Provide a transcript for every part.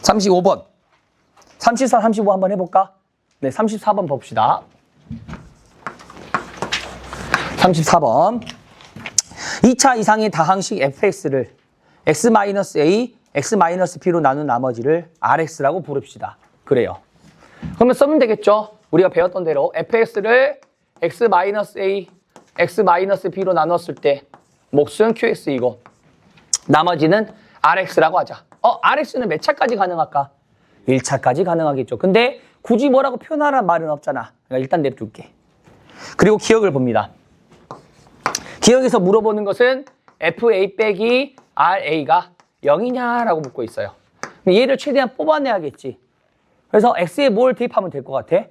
35번. 34, 35 한번 해볼까? 네, 34번 봅시다. 34번. 2차 이상의 다항식 fx를 x-a, x-b로 나눈 나머지를 rx라고 부릅시다. 그래요. 그러면 쓰면 되겠죠? 우리가 배웠던 대로 fx를 x-a, x-b로 나눴을 때 몫은 qx이고 나머지는 rx라고 하자. rx는 몇 차까지 가능할까? 1차까지 가능하겠죠. 근데 굳이 뭐라고 표현하라는 말은 없잖아. 그러니까 일단 냅둘게. 그리고 기억을 봅니다. 기억에서 물어보는 것은 fa 빼기 ra가 0이냐라고 묻고 있어요. 얘를 최대한 뽑아내야겠지. 그래서 x에 뭘 대입하면 될 것 같아?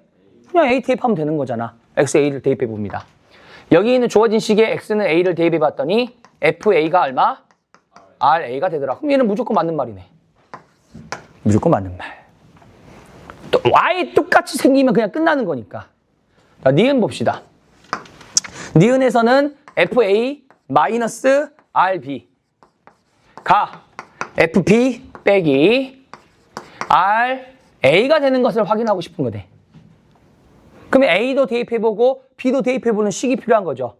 그냥 a 대입하면 되는 거잖아. xa를 대입해 봅니다. 여기 있는 주어진 식에 x는 a를 대입해 봤더니 fa가 얼마? ra가 되더라. 그럼 얘는 무조건 맞는 말이네. 무조건 맞는 말. 또 y 똑같이 생기면 그냥 끝나는 거니까. 자, 니은 봅시다. 니은에서는 fa 마이너스 rb가 fp 빼기 ra가 되는 것을 확인하고 싶은 거네. 그러면 a도 대입해보고 b도 대입해보는 식이 필요한 거죠.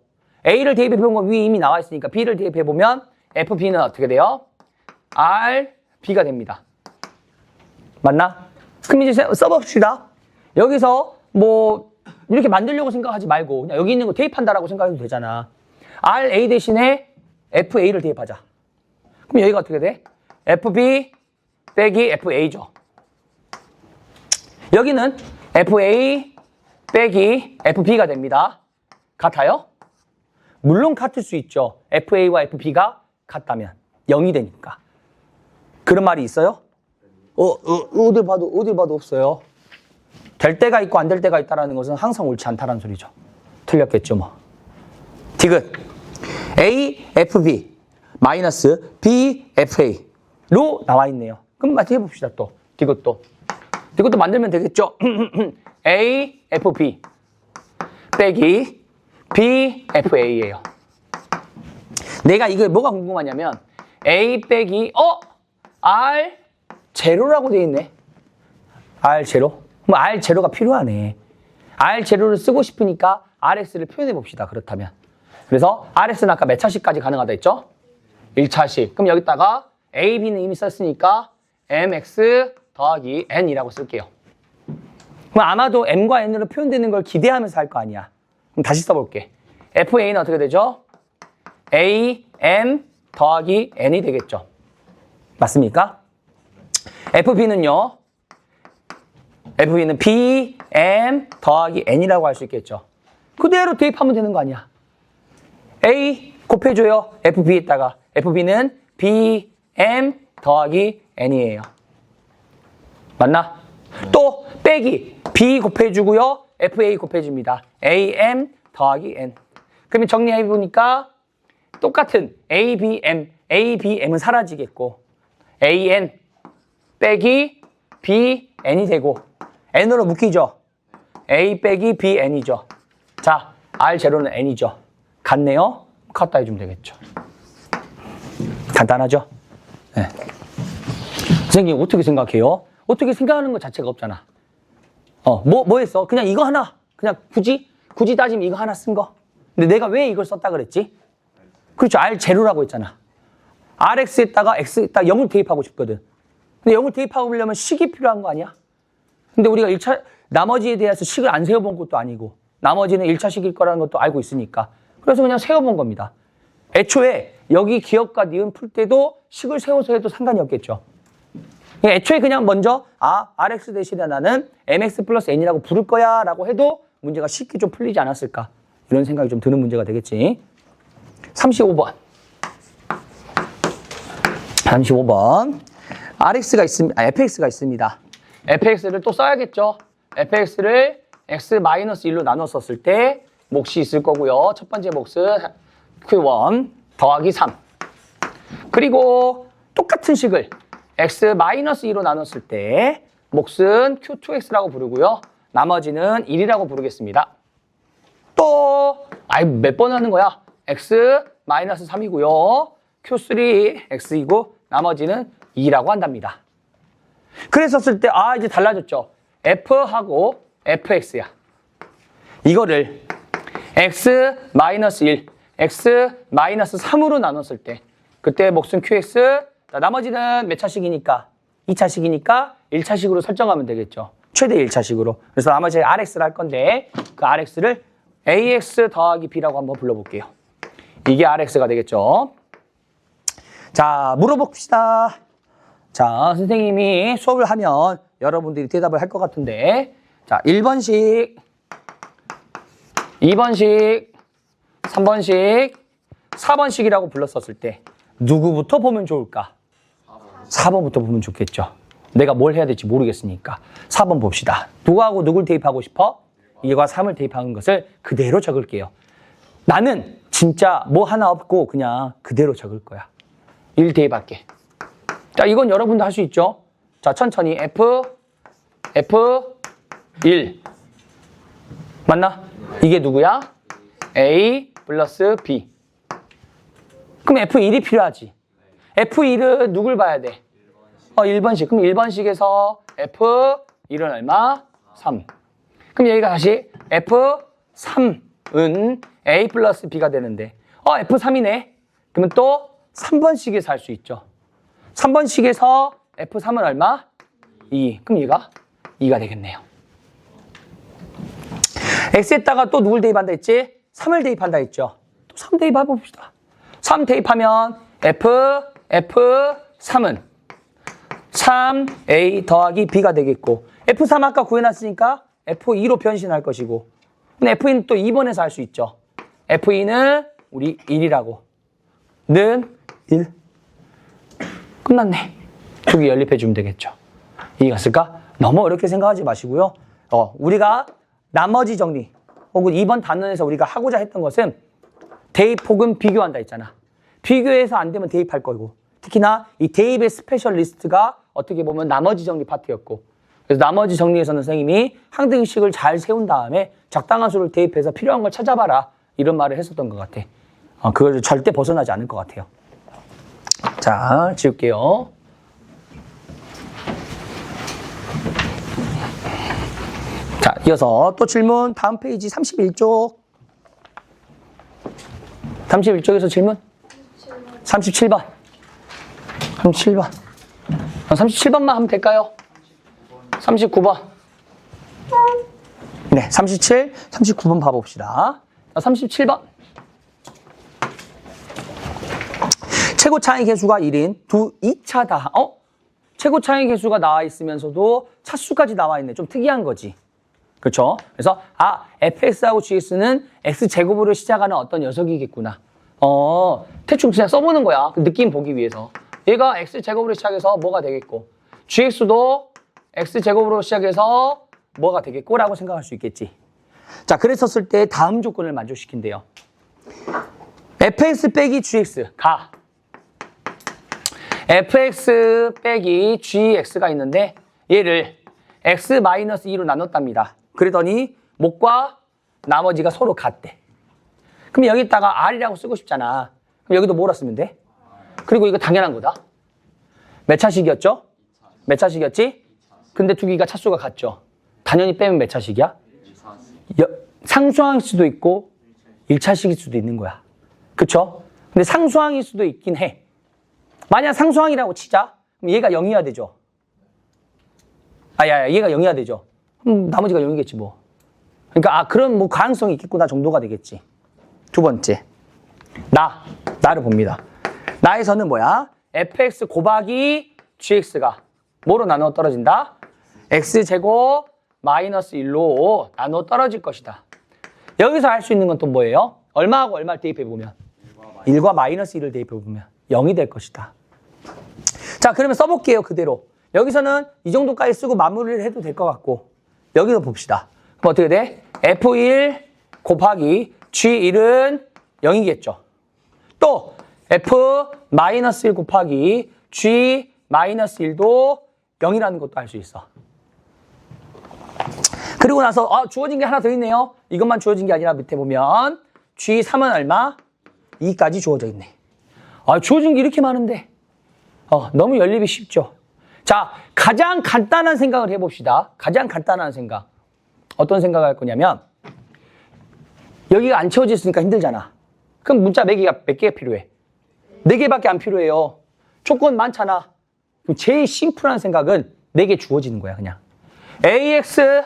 a를 대입해보는 건 위에 이미 나와 있으니까 b를 대입해보면 fp는 어떻게 돼요? rb가 됩니다. 맞나? 그럼 이제 써봅시다. 여기서 뭐 이렇게 만들려고 생각하지 말고 그냥 여기 있는 거 대입한다라고 생각해도 되잖아. RA 대신에 FA를 대입하자. 그럼 여기가 어떻게 돼? FB 빼기 FA죠. 여기는 FA 빼기 FB가 됩니다. 같아요? 물론 같을 수 있죠. FA와 FB가 같다면 0이 되니까. 그런 말이 있어요? 어딜 봐도 없어요. 될 때가 있고 안 될 때가 있다는 것은 항상 옳지 않다는 소리죠. 틀렸겠죠 뭐. 디귿 A, FB 마이너스 B, FA로 나와 있네요. 그럼 같이 해봅시다 또. 디귿도 만들면 되겠죠. A, FB 빼기 B, FA예요. 내가 이거 뭐가 궁금하냐면 A 빼기 R 제로라고 돼 있네. R 제로? 그럼 R 제로가 필요하네. R 제로를 쓰고 싶으니까 RX를 표현해 봅시다. 그렇다면. 그래서 RX는 아까 몇 차식까지 가능하다 했죠? 1차식. 그럼 여기다가 A, B는 이미 썼으니까 MX 더하기 N이라고 쓸게요. 그럼 아마도 M과 N으로 표현되는 걸 기대하면서 할 거 아니야. 그럼 다시 써볼게. FA는 어떻게 되죠? A, M 더하기 N이 되겠죠. 맞습니까? FB는요. FB는 B, M 더하기 N이라고 할 수 있겠죠. 그대로 대입하면 되는 거 아니야. A 곱해줘요. FB에다가. FB는 B, M 더하기 N이에요. 맞나? 또 빼기. B 곱해주고요. FA 곱해줍니다. AM 더하기 N. 그러면 정리해보니까 똑같은 ABM, ABM은 사라지겠고 AN 빼기 BN이 되고 N으로 묶이죠. A 빼기 BN이죠. 자, R0는 N이죠. 같네요. 같다 해주면 되겠죠. 간단하죠? 네. 선생님 어떻게 생각해요? 어떻게 생각하는 것 자체가 없잖아. 뭐 했어? 그냥 이거 하나. 그냥 굳이 따지면 이거 하나 쓴 거. 근데 내가 왜 이걸 썼다 그랬지? 그렇죠. R0라고 했잖아. RX에다가 X에다가 0을 대입하고 싶거든. 근데 0을 대입하려면 식이 필요한 거 아니야? 근데 우리가 나머지에 대해서 식을 안 세워본 것도 아니고 나머지는 1차식일 거라는 것도 알고 있으니까 그래서 그냥 세워본 겁니다. 애초에 여기 기억과 니은 풀 때도 식을 세워서 해도 상관이 없겠죠. 애초에 그냥 먼저 RX 대신에 나는 MX 플러스 N이라고 부를 거야 라고 해도 문제가 쉽게 좀 풀리지 않았을까 이런 생각이 좀 드는 문제가 되겠지. 35번 fx가 있습니다. fx를 또 써야겠죠. fx를 x-1로 나눴었을 때 몫이 있을 거고요. 첫 번째 몫은 q1 더하기 3. 그리고 똑같은 식을 x-2로 나눴을 때 몫은 q2x라고 부르고요. 나머지는 1이라고 부르겠습니다. 또 몇 번 하는 거야? x-3이고요. q3x이고 나머지는 2라고 한답니다. 그랬었을 때 이제 달라졌죠. F하고 fx야. 이거를 x-1, x-3으로 나눴을 때 그때 몫은 qx, 나머지는 몇 차식이니까? 2차식이니까 1차식으로 설정하면 되겠죠. 최대 1차식으로. 그래서 나머지 rx를 할 건데 그 rx를 ax 더하기 b라고 한번 불러볼게요. 이게 rx가 되겠죠. 자, 물어봅시다. 자, 선생님이 수업을 하면 여러분들이 대답을 할 것 같은데, 자, 1번씩, 2번씩, 3번씩, 4번씩이라고 불렀었을 때 누구부터 보면 좋을까? 4번부터 보면 좋겠죠. 내가 뭘 해야 될지 모르겠으니까 4번 봅시다. 누구하고 누굴 대입하고 싶어? 1과 3을 대입하는 것을 그대로 적을게요. 나는 진짜 뭐 하나 없고 그냥 그대로 적을 거야. 1 대입할게. 자, 이건 여러분도 할 수 있죠. 자, 천천히 F1 맞나? 이게 누구야? A 플러스 B. 그럼 F1이 필요하지. F1은 누굴 봐야 돼? 1번씩. 그럼 1번씩에서 F1은 얼마? 3. 그럼 여기가 다시 F3은 A 플러스 B가 되는데 F3이네. 그러면 또 3번씩에서 할 수 있죠. 3번씩에서 F3은 얼마? 2. 그럼 얘가 2가 되겠네요. X에다가 또 누굴 대입한다 했지? 3을 대입한다 했죠. 또 3 대입해 봅시다. 3 대입하면 F3은 3A 더하기 B가 되겠고 F3 아까 구해놨으니까 F2로 변신할 것이고 근데 F2는 또 2번에서 할 수 있죠. F2는 우리 1이라고 는 1 끝났네. 두 개 연립해주면 되겠죠. 이해갔을까? 너무 어렵게 생각하지 마시고요. 우리가 나머지 정리 혹은 이번 단원에서 우리가 하고자 했던 것은 대입 혹은 비교한다 했잖아. 비교해서 안 되면 대입할 거고 특히나 이 대입의 스페셜리스트가 어떻게 보면 나머지 정리 파트였고 그래서 나머지 정리에서는 선생님이 항등식을 잘 세운 다음에 적당한 수를 대입해서 필요한 걸 찾아봐라 이런 말을 했었던 것 같아. 그걸 절대 벗어나지 않을 것 같아요. 자, 지울게요. 자, 이어서 또 질문 다음 페이지 31쪽. 31쪽에서 질문? 37번. 37번. 37번만 하면 될까요? 39번. 네, 37, 39번 봐봅시다. 37번. 최고 차이 계수가 1인 2차다. 최고 차이 계수가 나와 있으면서도 차수까지 나와 있네. 좀 특이한 거지. 그렇죠? 그래서 fx하고 gx는 x제곱으로 시작하는 어떤 녀석이겠구나. 대충 그냥 써보는 거야. 그 느낌 보기 위해서. 얘가 x제곱으로 시작해서 뭐가 되겠고 gx도 x제곱으로 시작해서 뭐가 되겠고 라고 생각할 수 있겠지. 자, 그랬었을 때 다음 조건을 만족시킨대요. fx 빼기 gx가 fx 빼기 gx가 있는데 얘를 x-2로 나눴답니다. 그러더니 목과 나머지가 서로 같대. 그럼 여기다가 r이라고 쓰고 싶잖아. 그럼 여기도 뭐라 쓰면 돼? 그리고 이거 당연한 거다. 몇 차식이었죠? 몇 차식이었지? 근데 두 개가 차수가 같죠. 당연히 빼면 몇 차식이야? 상수항일 수도 있고 1차식일 수도 있는 거야. 그쵸? 근데 상수항일 수도 있긴 해. 만약 상수항이라고 치자. 그럼 얘가 0이어야 되죠. 얘가 0이어야 되죠. 나머지가 0이겠지 뭐. 그러니까 그런 뭐 가능성이 있겠구나 정도가 되겠지. 두 번째. 나를 봅니다. 나에서는 뭐야? fx 곱하기 gx가 뭐로 나누어 떨어진다? x제곱 마이너스 1로 나누어 떨어질 것이다. 여기서 알 수 있는 건 또 뭐예요? 얼마하고 얼마를 대입해보면 1과 마이너스 1을 대입해보면 0이 될 것이다. 자, 그러면 써볼게요. 그대로. 여기서는 이 정도까지 쓰고 마무리를 해도 될 것 같고 여기도 봅시다. 그럼 어떻게 돼? F1 곱하기 G1은 0이겠죠. 또 F-1 곱하기 G-1도 0이라는 것도 알 수 있어. 그리고 나서 주어진 게 하나 더 있네요. 이것만 주어진 게 아니라 밑에 보면 G3은 얼마? 2까지 주어져 있네. 주어진 게 이렇게 많은데 너무 연립이 쉽죠. 자, 가장 간단한 생각을 해봅시다. 가장 간단한 생각. 어떤 생각을 할 거냐면 여기가 안 채워져 있으니까 힘들잖아. 그럼 문자 몇 개가 필요해? 4개밖에 안 필요해요. 조건 많잖아. 그럼 제일 심플한 생각은 4개 주어지는 거야, 그냥. ax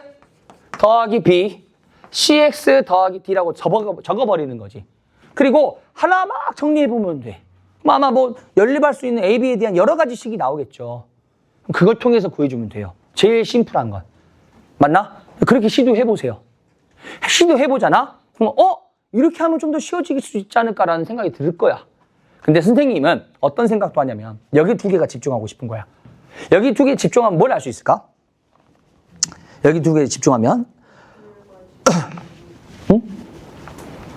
더하기 b, cx 더하기 d라고 적어버리는 거지. 그리고 하나 막 정리해보면 돼. 아마 뭐 연립할 수 있는 a, b에 대한 여러 가지 식이 나오겠죠. 그걸 통해서 구해주면 돼요. 제일 심플한 건. 맞나? 그렇게 시도해보세요. 시도해보잖아? 그럼 이렇게 하면 좀 더 쉬워질 수 있지 않을까라는 생각이 들 거야. 근데 선생님은 어떤 생각도 하냐면 여기 2개가 집중하고 싶은 거야. 여기 2개 집중하면 뭘 알 수 있을까? 여기 2개 집중하면 응?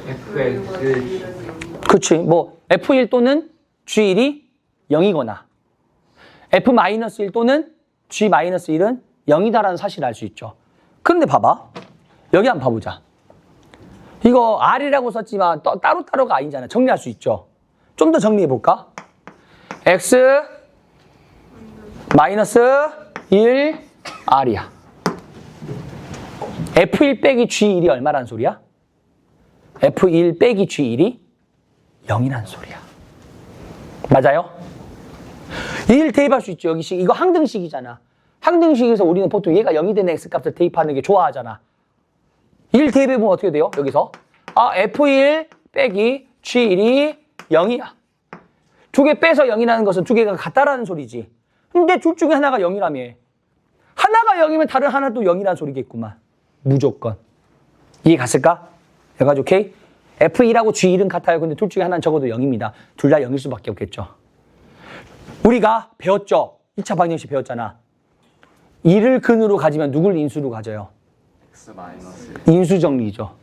fx 그렇지. 뭐 F1 또는 G1이 0이거나 F-1 또는 G-1은 0이다라는 사실을 알 수 있죠. 그런데 봐봐. 여기 한번 봐보자. 이거 R이라고 썼지만 따로따로가 아니잖아. 정리할 수 있죠. 좀 더 정리해볼까? X 마이너스 1 R이야. F1 빼기 G1이 얼마란 소리야? F1 빼기 G1이 0이란 소리야. 맞아요? 1 대입할 수 있죠. 여기 식. 이거 항등식이잖아. 항등식에서 우리는 보통 얘가 0이 되는 X값을 대입하는 게 좋아하잖아. 1 대입해보면 어떻게 돼요? 여기서 F1 빼기 G1이 0이야. 2개 빼서 0이라는 것은 2개가 같다라는 소리지. 근데 둘 중에 하나가 0이라며. 하나가 0이면 다른 하나도 0이라는 소리겠구만. 무조건. 이해 갔을까? 여기까지 오케이? F1하고 G1은 같아요. 근데 둘 중에 하나는 적어도 0입니다. 둘 다 0일 수밖에 없겠죠. 우리가 배웠죠? 2차 방정식 배웠잖아. 1을 근으로 가지면 누굴 인수로 가져요? x 마이너스 인수정리죠.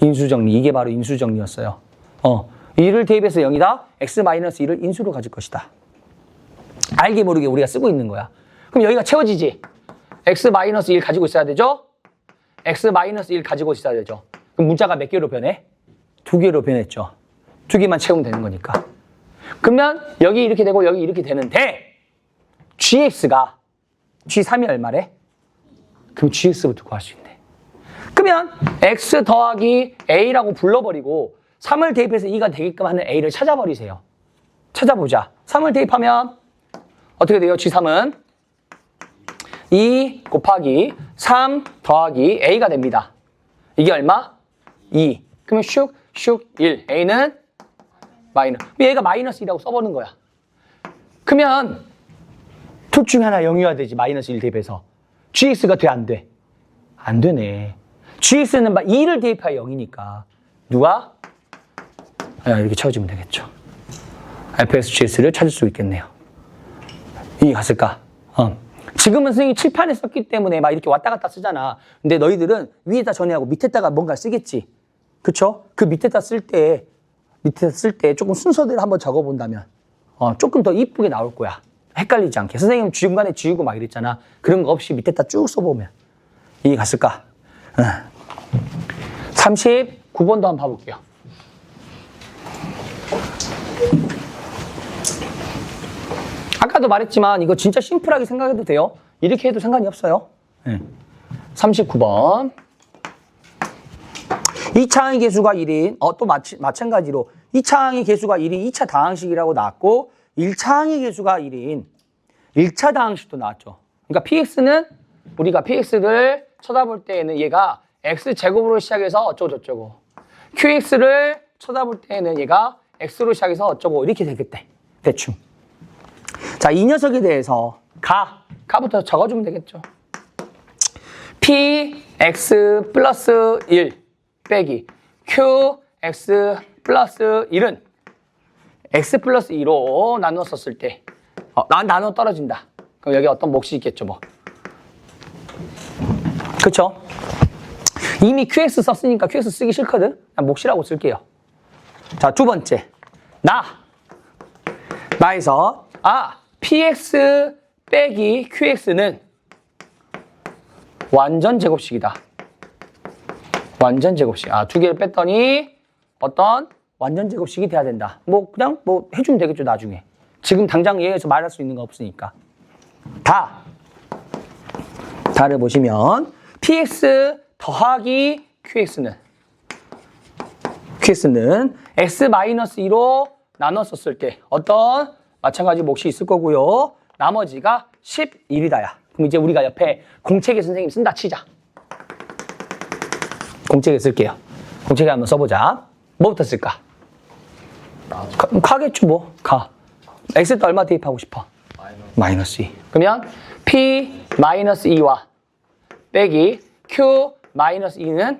인수정리. 이게 바로 인수정리였어요. 1을 대입해서 0이다. x-1을 인수로 가질 것이다. 알게 모르게 우리가 쓰고 있는 거야. 그럼 여기가 채워지지? x-1 가지고 있어야 되죠? x-1 가지고 있어야 되죠. 그럼 문자가 몇 개로 변해? 2개로 변했죠. 2개만 채우면 되는 거니까. 그러면 여기 이렇게 되고 여기 이렇게 되는데 gx가 g3이 얼마래? 그럼 gx부터 구할 수 있네. 그러면 x 더하기 a라고 불러버리고 3을 대입해서 2가 되게끔 하는 a를 찾아버리세요. 찾아보자. 3을 대입하면 어떻게 돼요? g3은 2 곱하기 3 더하기 a가 됩니다. 이게 얼마? 2. 그러면 슉 1. a는 마이너스. 얘가 마이너스 2라고 써보는 거야. 그러면 둘 중에 하나 0이어야 되지. 마이너스 1 대입해서. gx가 돼? 안 돼? 안 되네. gx는 2를 대입하여 0이니까 누가? 이렇게 채워주면 되겠죠. fx, gx를 찾을 수 있겠네요. 이해 갔을까? 지금은 선생님이 칠판에 썼기 때문에 막 이렇게 왔다 갔다 쓰잖아. 근데 너희들은 위에다 전해하고 밑에다가 뭔가 쓰겠지. 그쵸? 그 밑에다 쓸 때 조금 순서대로 한번 적어본다면 조금 더 이쁘게 나올 거야. 헷갈리지 않게. 선생님 중간에 지우고 막 이랬잖아. 그런 거 없이 밑에다 쭉 써보면. 이해 갔을까? 39번도 한번 봐볼게요. 아까도 말했지만 이거 진짜 심플하게 생각해도 돼요. 이렇게 해도 상관이 없어요. 39번. 2차항의 개수가 1인 또 마찬가지로 2차항의 개수가 1인 2차 다항식이라고 나왔고 1차항의 개수가 1인 1차 다항식도 나왔죠. 그러니까 px는 우리가 px를 쳐다볼 때에는 얘가 x제곱으로 시작해서 어쩌고저쩌고 qx를 쳐다볼 때에는 얘가 x로 시작해서 어쩌고 이렇게 되겠대. 대충. 자, 이 녀석에 대해서 가부터 적어주면 되겠죠. px 플러스 1 빼기 qx 플러스 1은 x 플러스 2로 나누었을 때 나눠 떨어진다. 그럼 여기 어떤 몫이 있겠죠, 뭐. 그쵸? 이미 qx 썼으니까 qx 쓰기 싫거든? 그냥 몫이라고 쓸게요. 자, 두 번째. 나에서 px 빼기 qx는 완전 제곱식이다. 완전 제곱식. 두 개를 뺐더니 어떤 완전 제곱식이 돼야 된다. 그냥 해주면 되겠죠, 나중에. 지금 당장 얘기해서 말할 수 있는 거 없으니까. 다를 보시면 px 더하기 qx는 x-2로 나눴었을 때 어떤 마찬가지 몫이 있을 거고요. 나머지가 11이다야. 그럼 이제 우리가 옆에 공책에 선생님 쓴다 치자. 공책에 쓸게요. 공책에 한번 써보자. 뭐부터 쓸까? 가겠죠 뭐. 가. x에 얼마 대입하고 싶어? 마이너스 2. 그러면 p 마이너스 2와 빼기 q 마이너스 2는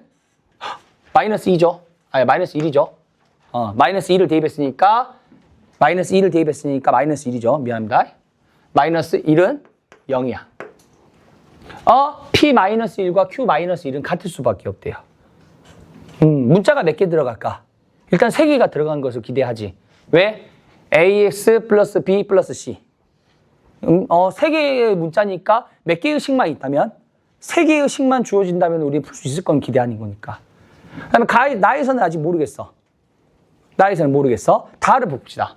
마이너스 2죠. 아니 마이너스 1이죠. 마이너스 2를 대입했으니까 마이너스 1이죠. 미안합니다. 마이너스 1은 0이야. p 마이너스 1과 q 마이너스 1은 같을 수밖에 없대요. 문자가 몇 개 들어갈까? 일단 3개가 들어간 것을 기대하지. 왜? ax 플러스 b 플러스 c. 3개의 문자니까 몇 개의 식만 있다면 3개의 식만 주어진다면 우리 풀 수 있을 건 기대하는 거니까. 그 다음에 나에서는 아직 모르겠어. 다를 봅시다.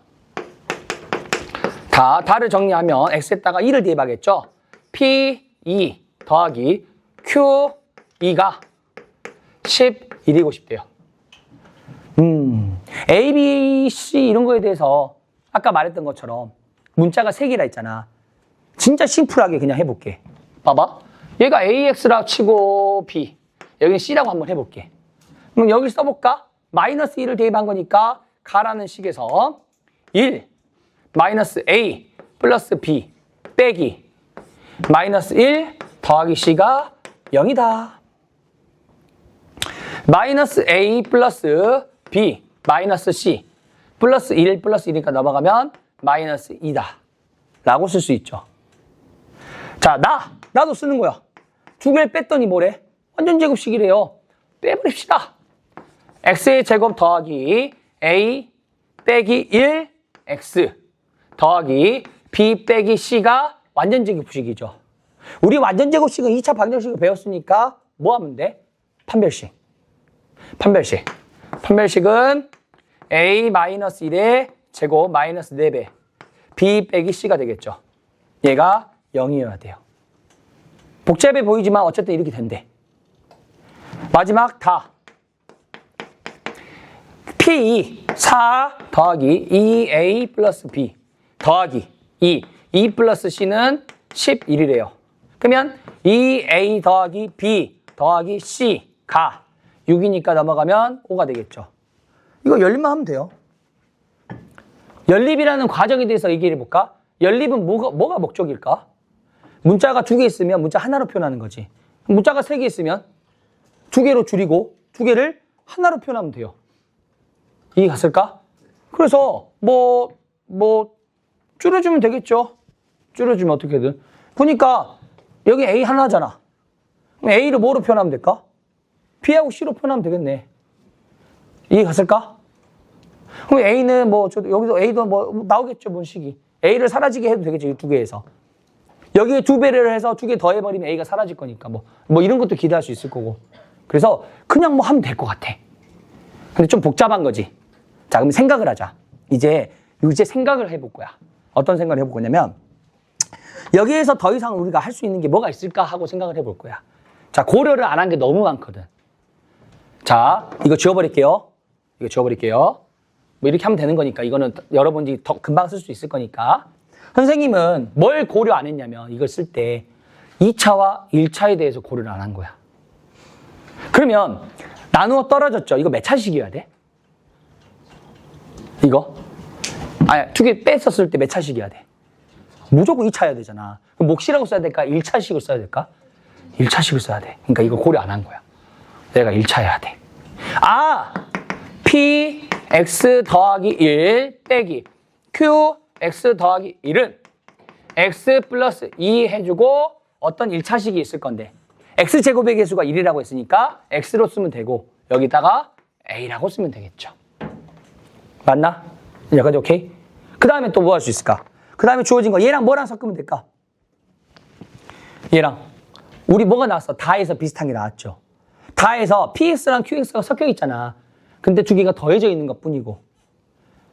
다를 정리하면 x에다가 2를 대입하겠죠. p2 더하기 q2가 11이고 싶대요. A, B, C 이런 거에 대해서 아까 말했던 것처럼 문자가 3개라 했잖아. 진짜 심플하게 그냥 해볼게. 봐봐. 얘가 AX라고 치고 B. 여기는 C라고 한번 해볼게. 그럼 여기 써볼까? 마이너스 1을 대입한 거니까 가라는 식에서 1 마이너스 A 플러스 B 빼기 마이너스 1 더하기 C가 0이다. 마이너스 A 플러스 B 마이너스 C 플러스 1 플러스 1이니까 넘어가면 마이너스 2다 라고 쓸 수 있죠. 자, 나도 쓰는 거야. 2개를 뺐더니 뭐래? 완전 제곱식이래요. 빼버립시다. x의 제곱 더하기 a 빼기 1 x 더하기 b 빼기 c가 완전 제곱식이죠. 우리 완전 제곱식은 2차 방정식을 배웠으니까 뭐 하면 돼? 판별식. 판별식은 a-1의 제곱 마이너스 4배 b 빼기 c가 되겠죠. 얘가 0이어야 돼요. 복잡해 보이지만 어쨌든 이렇게 된대. 마지막 다. P2 4 더하기 2A 플러스 B 더하기 2 플러스 C는 11이래요. 그러면 2A 더하기 B 더하기 C가 6이니까 넘어가면 5가 되겠죠. 이거 연립만 하면 돼요. 연립이라는 과정에 대해서 얘기해 볼까? 연립은 뭐가 목적일까? 문자가 2개 있으면 문자 하나로 표현하는 거지. 문자가 3개 있으면 2개로 줄이고 2개를 하나로 표현하면 돼요. 이해 갔을까? 그래서 뭐 줄여주면 되겠죠. 줄여주면 어떻게든. 보니까 여기 A 하나잖아. 그럼 A를 뭐로 표현하면 될까? B하고 C로 표현하면 되겠네. 이해 갔을까? 그럼 A는 여기서 A도 나오겠죠, 문식이. A를 사라지게 해도 되겠죠, 이 2개에서. 여기에 2배를 해서 2개 더해버리면 A가 사라질 거니까 뭐 이런 것도 기대할 수 있을 거고. 그래서 그냥 하면 될 것 같아. 근데 좀 복잡한 거지. 자, 그럼 생각을 하자. 이제 생각을 해볼 거야. 어떤 생각을 해볼 거냐면, 여기에서 더 이상 우리가 할 수 있는 게 뭐가 있을까 하고 생각을 해볼 거야. 자, 고려를 안 한 게 너무 많거든. 자, 이거 지워버릴게요. 뭐 이렇게 하면 되는 거니까, 이거는 여러분들이 더 금방 쓸 수 있을 거니까. 선생님은 뭘 고려 안 했냐면, 이걸 쓸 때 2차와 1차에 대해서 고려를 안 한 거야. 그러면 나누어 떨어졌죠. 이거 몇 차식이어야 돼? 이거? 아니, 2개 뺐었을 때 몇 차식이어야 돼? 무조건 2차여야 되잖아. 그럼 몫이라고 써야 될까? 1차식을 써야 될까? 1차식을 써야 돼. 그러니까 이거 고려 안 한 거야. 내가 1차여야 돼. P x 더하기 1 빼기 Q x 더하기 1은 x 플러스 2 해주고 어떤 1차식이 있을 건데, x제곱의 개수가 1이라고 했으니까 x로 쓰면 되고 여기다가 a라고 쓰면 되겠죠. 맞나? 여기까지 오케이? 그 다음에 또 뭐 할 수 있을까? 그 다음에 주어진 거 얘랑 뭐랑 섞으면 될까? 얘랑 우리 뭐가 나왔어? 다에서 비슷한 게 나왔죠. 다에서 px랑 qx가 섞여 있잖아. 근데 2개가 더해져 있는 것 뿐이고.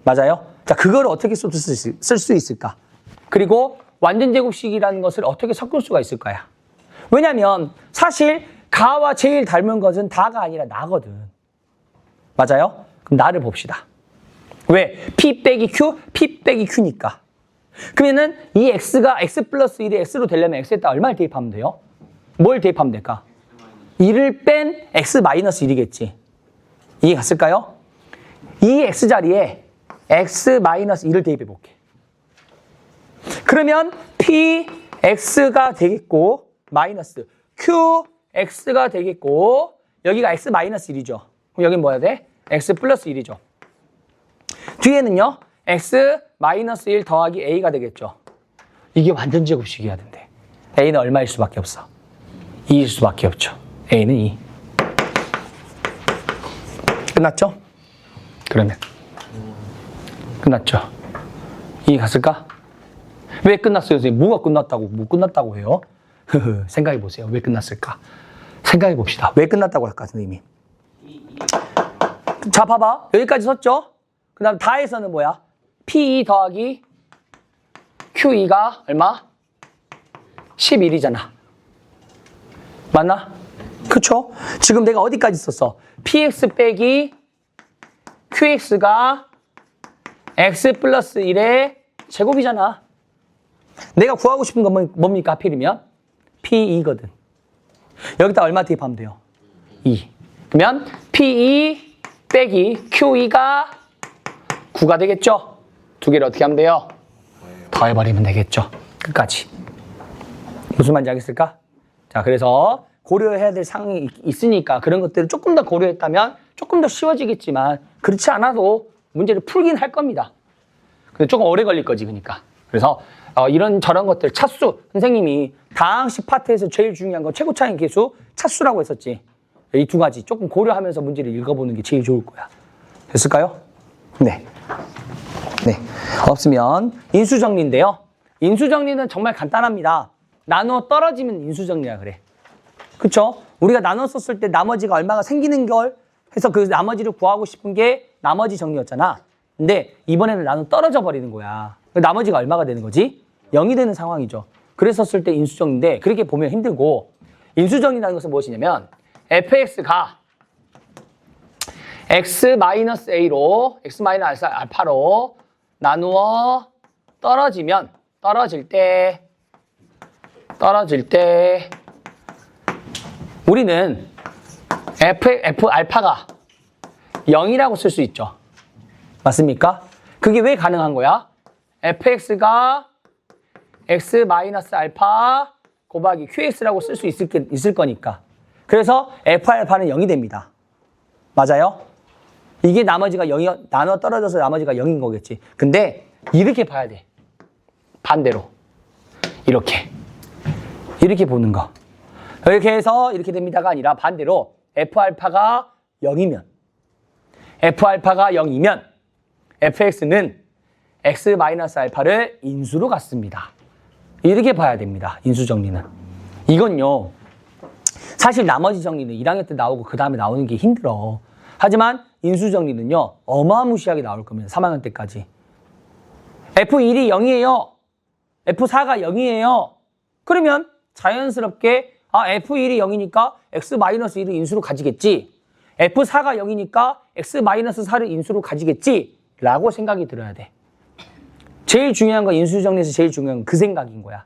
맞아요? 자, 그거를 어떻게 쓸 수 있을까? 그리고 완전 제곱식이라는 것을 어떻게 섞을 수가 있을 거야? 왜냐면 사실 가와 제일 닮은 것은 다가 아니라 나거든. 맞아요? 그럼 나를 봅시다. 왜? P 빼기 Q, P 빼기 Q니까. 그러면은 이 X가 X 플러스 1이 X로 되려면 X에다 얼마를 대입하면 돼요? 뭘 대입하면 될까? 1을 뺀 X 마이너스 1이겠지. 이해 갔을까요? 이 X 자리에 X 마이너스 1을 대입해 볼게. 그러면 P X가 되겠고 마이너스 Q X가 되겠고 여기가 X 마이너스 1이죠. 그럼 여긴 뭐야 돼? X 플러스 1이죠. 뒤에는요. X 마이너스 1 더하기 A가 되겠죠. 이게 완전 제곱식이어야 된대. A는 얼마일 수밖에 없어? 2일 수밖에 없죠. A는 2. 끝났죠? 그러면 끝났죠. 이해 갔을까? 왜 끝났어요, 선생님? 뭐가 끝났다고, 뭐 끝났다고 해요? 생각해 보세요. 왜 끝났을까? 생각해 봅시다. 왜 끝났다고 할까, 선생님이? 자, 봐봐. 여기까지 썼죠? 그 다음 다에서는 뭐야? P2 더하기 Q2가 얼마? 11이잖아. 맞나? 그쵸? 지금 내가 어디까지 썼어? PX 빼기 QX가 X 플러스 1의 제곱이잖아. 내가 구하고 싶은 건 뭡니까? 하필이면 P2거든. 여기다 얼마 대입하면 돼요? 2. 그러면 P2 빼기 Q2가 9가 되겠죠? 두 개를 어떻게 하면 돼요? 더해버리면 되겠죠. 끝까지. 무슨 말인지 알겠을까? 자, 그래서 고려해야 될 상황이 있으니까 그런 것들을 조금 더 고려했다면 조금 더 쉬워지겠지만 그렇지 않아도 문제를 풀긴 할 겁니다. 근데 조금 오래 걸릴 거지, 그러니까. 그래서 이런 저런 것들, 차수. 선생님이 다항식 파트에서 제일 중요한 건 최고 차이 계수 차수라고 했었지. 이 두 가지 조금 고려하면서 문제를 읽어보는 게 제일 좋을 거야. 됐을까요? 네. 네. 없으면 인수정리인데요. 인수정리는 정말 간단합니다. 나누어 떨어지면 인수정리라 그래. 그쵸? 우리가 나눠 썼을 때 나머지가 얼마가 생기는 걸 해서 그 나머지를 구하고 싶은 게 나머지 정리였잖아. 근데 이번에는 나눠 떨어져 버리는 거야. 나머지가 얼마가 되는 거지? 0이 되는 상황이죠. 그랬었을 때 인수정리인데 그렇게 보면 힘들고 인수정리라는 것은 무엇이냐면 fx가 x-a로 x-알파로 나누어 떨어지면 떨어질 때 우리는 f 알파가 0이라고 쓸 수 있죠. 맞습니까? 그게 왜 가능한 거야? fx가 x-알파 곱하기 qx라고 쓸 수 있을 거니까. 그래서 f-알파는 0이 됩니다. 맞아요? 이게 나머지가 0이 나눠 떨어져서 나머지가 0인 거겠지. 근데 이렇게 봐야 돼. 반대로. 이렇게 보는 거. 이렇게 해서 이렇게 됩니다가 아니라 반대로 f-알파가 0이면 fx는 x-알파를 인수로 갖습니다. 이렇게 봐야 됩니다. 인수정리는. 이건요. 사실 나머지 정리는 1학년 때 나오고 그 다음에 나오는 게 힘들어. 하지만 인수정리는요. 어마무시하게 나올 겁니다. 3학년 때까지. F1이 0이에요. F4가 0이에요. 그러면 자연스럽게 F1이 0이니까 X-1을 인수로 가지겠지. F4가 0이니까 X-4를 인수로 가지겠지. 라고 생각이 들어야 돼. 제일 중요한 건 인수정리에서 제일 중요한 건 그 생각인 거야.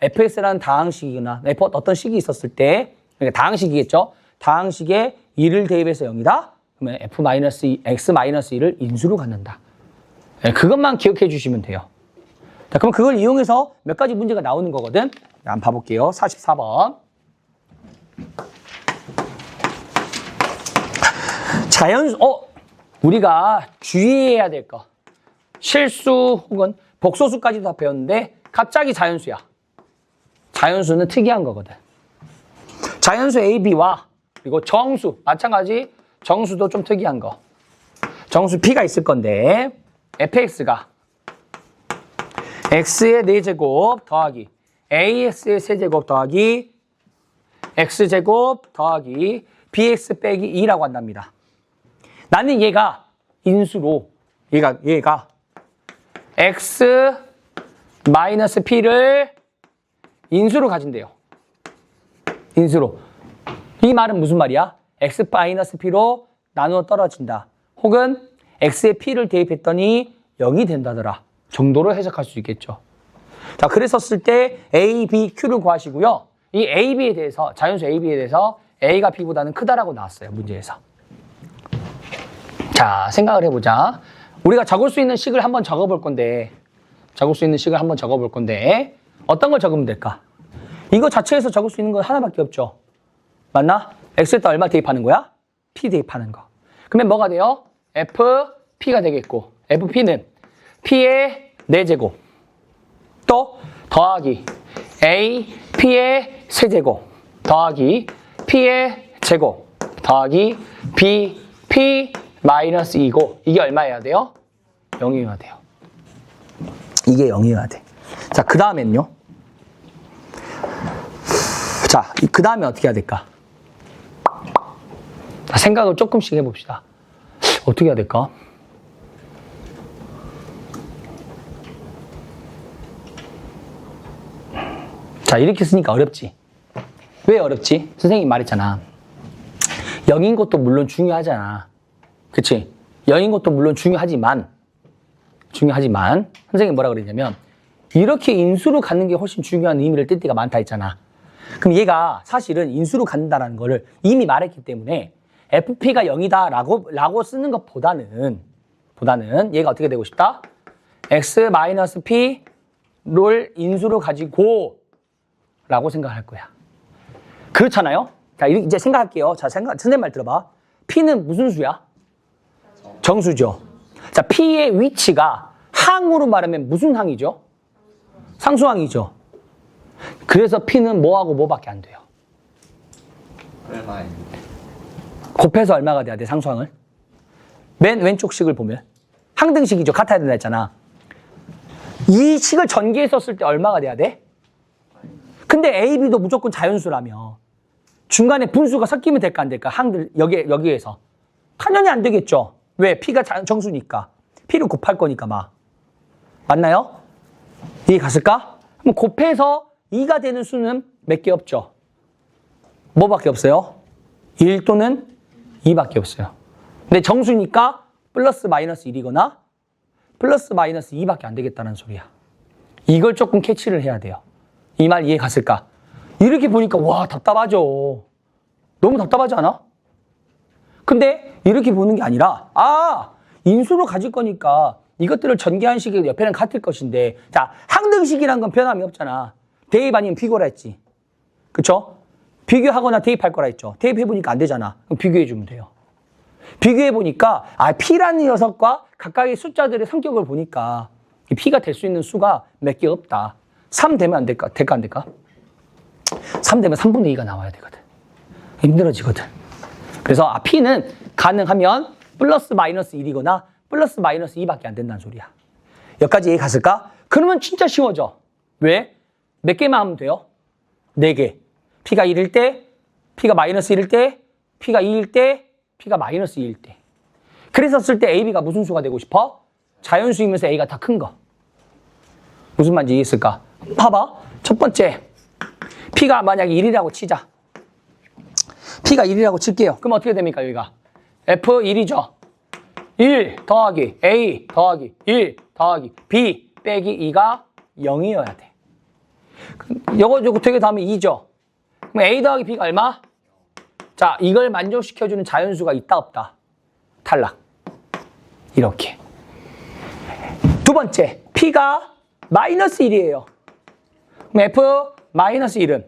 fx라는 다항식이구나. 어떤 식이 있었을 때, 그러니까 다항식이겠죠. 다항식에 2를 대입해서 0이다. 그러면 x-1을 인수로 갖는다. 그것만 기억해 주시면 돼요. 자, 그럼 그걸 이용해서 몇 가지 문제가 나오는 거거든. 한번 봐볼게요. 44번. 우리가 주의해야 될 거. 실수 혹은 복소수까지도 다 배웠는데 갑자기 자연수야. 자연수는 특이한 거거든. 자연수 A, B와 그리고 정수, 마찬가지 정수도 좀 특이한 거. 정수 P가 있을 건데 fx가 x의 4제곱 더하기 ax의 세제곱 더하기 x제곱 더하기 bx 빼기 2라고 한답니다. 나는 얘가 인수로 얘가 x 마이너스 p를 인수로 가진대요. 인수로. 이 말은 무슨 말이야? x-p로 나누어 떨어진다. 혹은 x에 p를 대입했더니 0이 된다더라. 정도로 해석할 수 있겠죠. 자, 그랬었을 때 a, b, q를 구하시고요. 이 a, b에 대해서, 자연수 a, b에 대해서 a가 b보다는 크다라고 나왔어요. 문제에서. 자, 생각을 해보자. 우리가 적을 수 있는 식을 한번 적어볼 건데 어떤 걸 적으면 될까? 이거 자체에서 적을 수 있는 건 하나밖에 없죠. 맞나? x에다 얼마 대입하는 거야? p 대입하는 거. 그러면 뭐가 돼요? fp가 되겠고 fp는 p의 4제곱 또 더하기 a p의 세제곱 더하기 p의 제곱 더하기 b p 마이너스 2고 이게 얼마여야 돼요? 0이어야 돼요. 이게 0이어야 돼. 자, 그 다음엔요. 자, 그 다음에 어떻게 해야 될까? 자, 생각을 조금씩 해봅시다. 어떻게 해야 될까? 자, 이렇게 쓰니까 어렵지. 왜 어렵지? 선생님이 말했잖아. 0인 것도 물론 중요하잖아. 그치? 0인 것도 물론 중요하지만 선생님이 뭐라 그랬냐면 이렇게 인수로 갖는 게 훨씬 중요한 의미를 띨 때가 많다 했잖아. 그럼 얘가 사실은 인수로 갖는다는 거를 이미 말했기 때문에 FP가 0이다 라고 쓰는 것보다는 얘가 어떻게 되고 싶다? X-P를 인수로 가지고 라고 생각할 거야. 그렇잖아요? 자, 이제 생각할게요. 자, 선생님 말 들어봐. P는 무슨 수야? 정수죠. 자, P의 위치가 항으로 말하면 무슨 항이죠? 상수항이죠. 그래서 P는 뭐하고 뭐밖에 안 돼요? 얼마입니다. 곱해서 얼마가 돼야 돼, 상수항을? 맨 왼쪽 식을 보면 항등식이죠. 같아야 된다 했잖아. 이 식을 전개해 썼을 때 얼마가 돼야 돼? 근데 A, B도 무조건 자연수라며 중간에 분수가 섞이면 될까 안 될까? 항들 여기에서 당연히 안 되겠죠. 왜? P가 정수니까. P를 곱할 거니까 막. 맞나요? 이해 갔을까? 그럼 곱해서 2가 되는 수는 몇 개 없죠? 뭐밖에 없어요? 1 또는 2밖에 없어요. 근데 정수니까 플러스 마이너스 1이거나 플러스 마이너스 2밖에 안 되겠다는 소리야. 이걸 조금 캐치를 해야 돼요. 이 말 이해 갔을까? 이렇게 보니까 와 답답하죠. 너무 답답하지 않아? 근데 이렇게 보는 게 아니라 인수로 가질 거니까 이것들을 전개한 식이 옆에는 같을 것인데 자 항등식이란 건 변함이 없잖아. 대입 아니면 비교라 했지. 그쵸? 비교하거나 대입할 거라 했죠. 대입해보니까 안 되잖아. 그럼 비교해주면 돼요. 비교해보니까 P라는 녀석과 각각의 숫자들의 성격을 보니까 P가 될 수 있는 수가 몇 개 없다. 3 되면 안 될까? 될까 안 될까? 3 되면 3분의 2가 나와야 되거든. 힘들어지거든. 그래서 P는 가능하면 플러스 마이너스 1이거나 플러스 마이너스 2밖에 안 된다는 소리야. 여기까지 이해 갔을까? 그러면 진짜 쉬워져. 왜? 몇 개만 하면 돼요? 4개. P가 1일 때, P가 마이너스 1일 때, P가 2일 때, P가 마이너스 2일 때. 그랬었을 때 A, B가 무슨 수가 되고 싶어? 자연수이면서 A가 다 큰 거. 무슨 말인지 이해했을까? 봐봐. 첫 번째. P가 만약에 1이라고 치자. P가 1이라고 칠게요. 그럼 어떻게 됩니까, 여기가? F1이죠. 1 더하기 A 더하기 1 더하기 B 빼기 2가 0이어야 돼. 요거 되게 다음에 2죠. 그럼 A 더하기 B가 얼마? 자, 이걸 만족시켜주는 자연수가 있다 없다? 탈락. 이렇게. 두 번째, P가 마이너스 1이에요. 그럼 F 마이너스 1은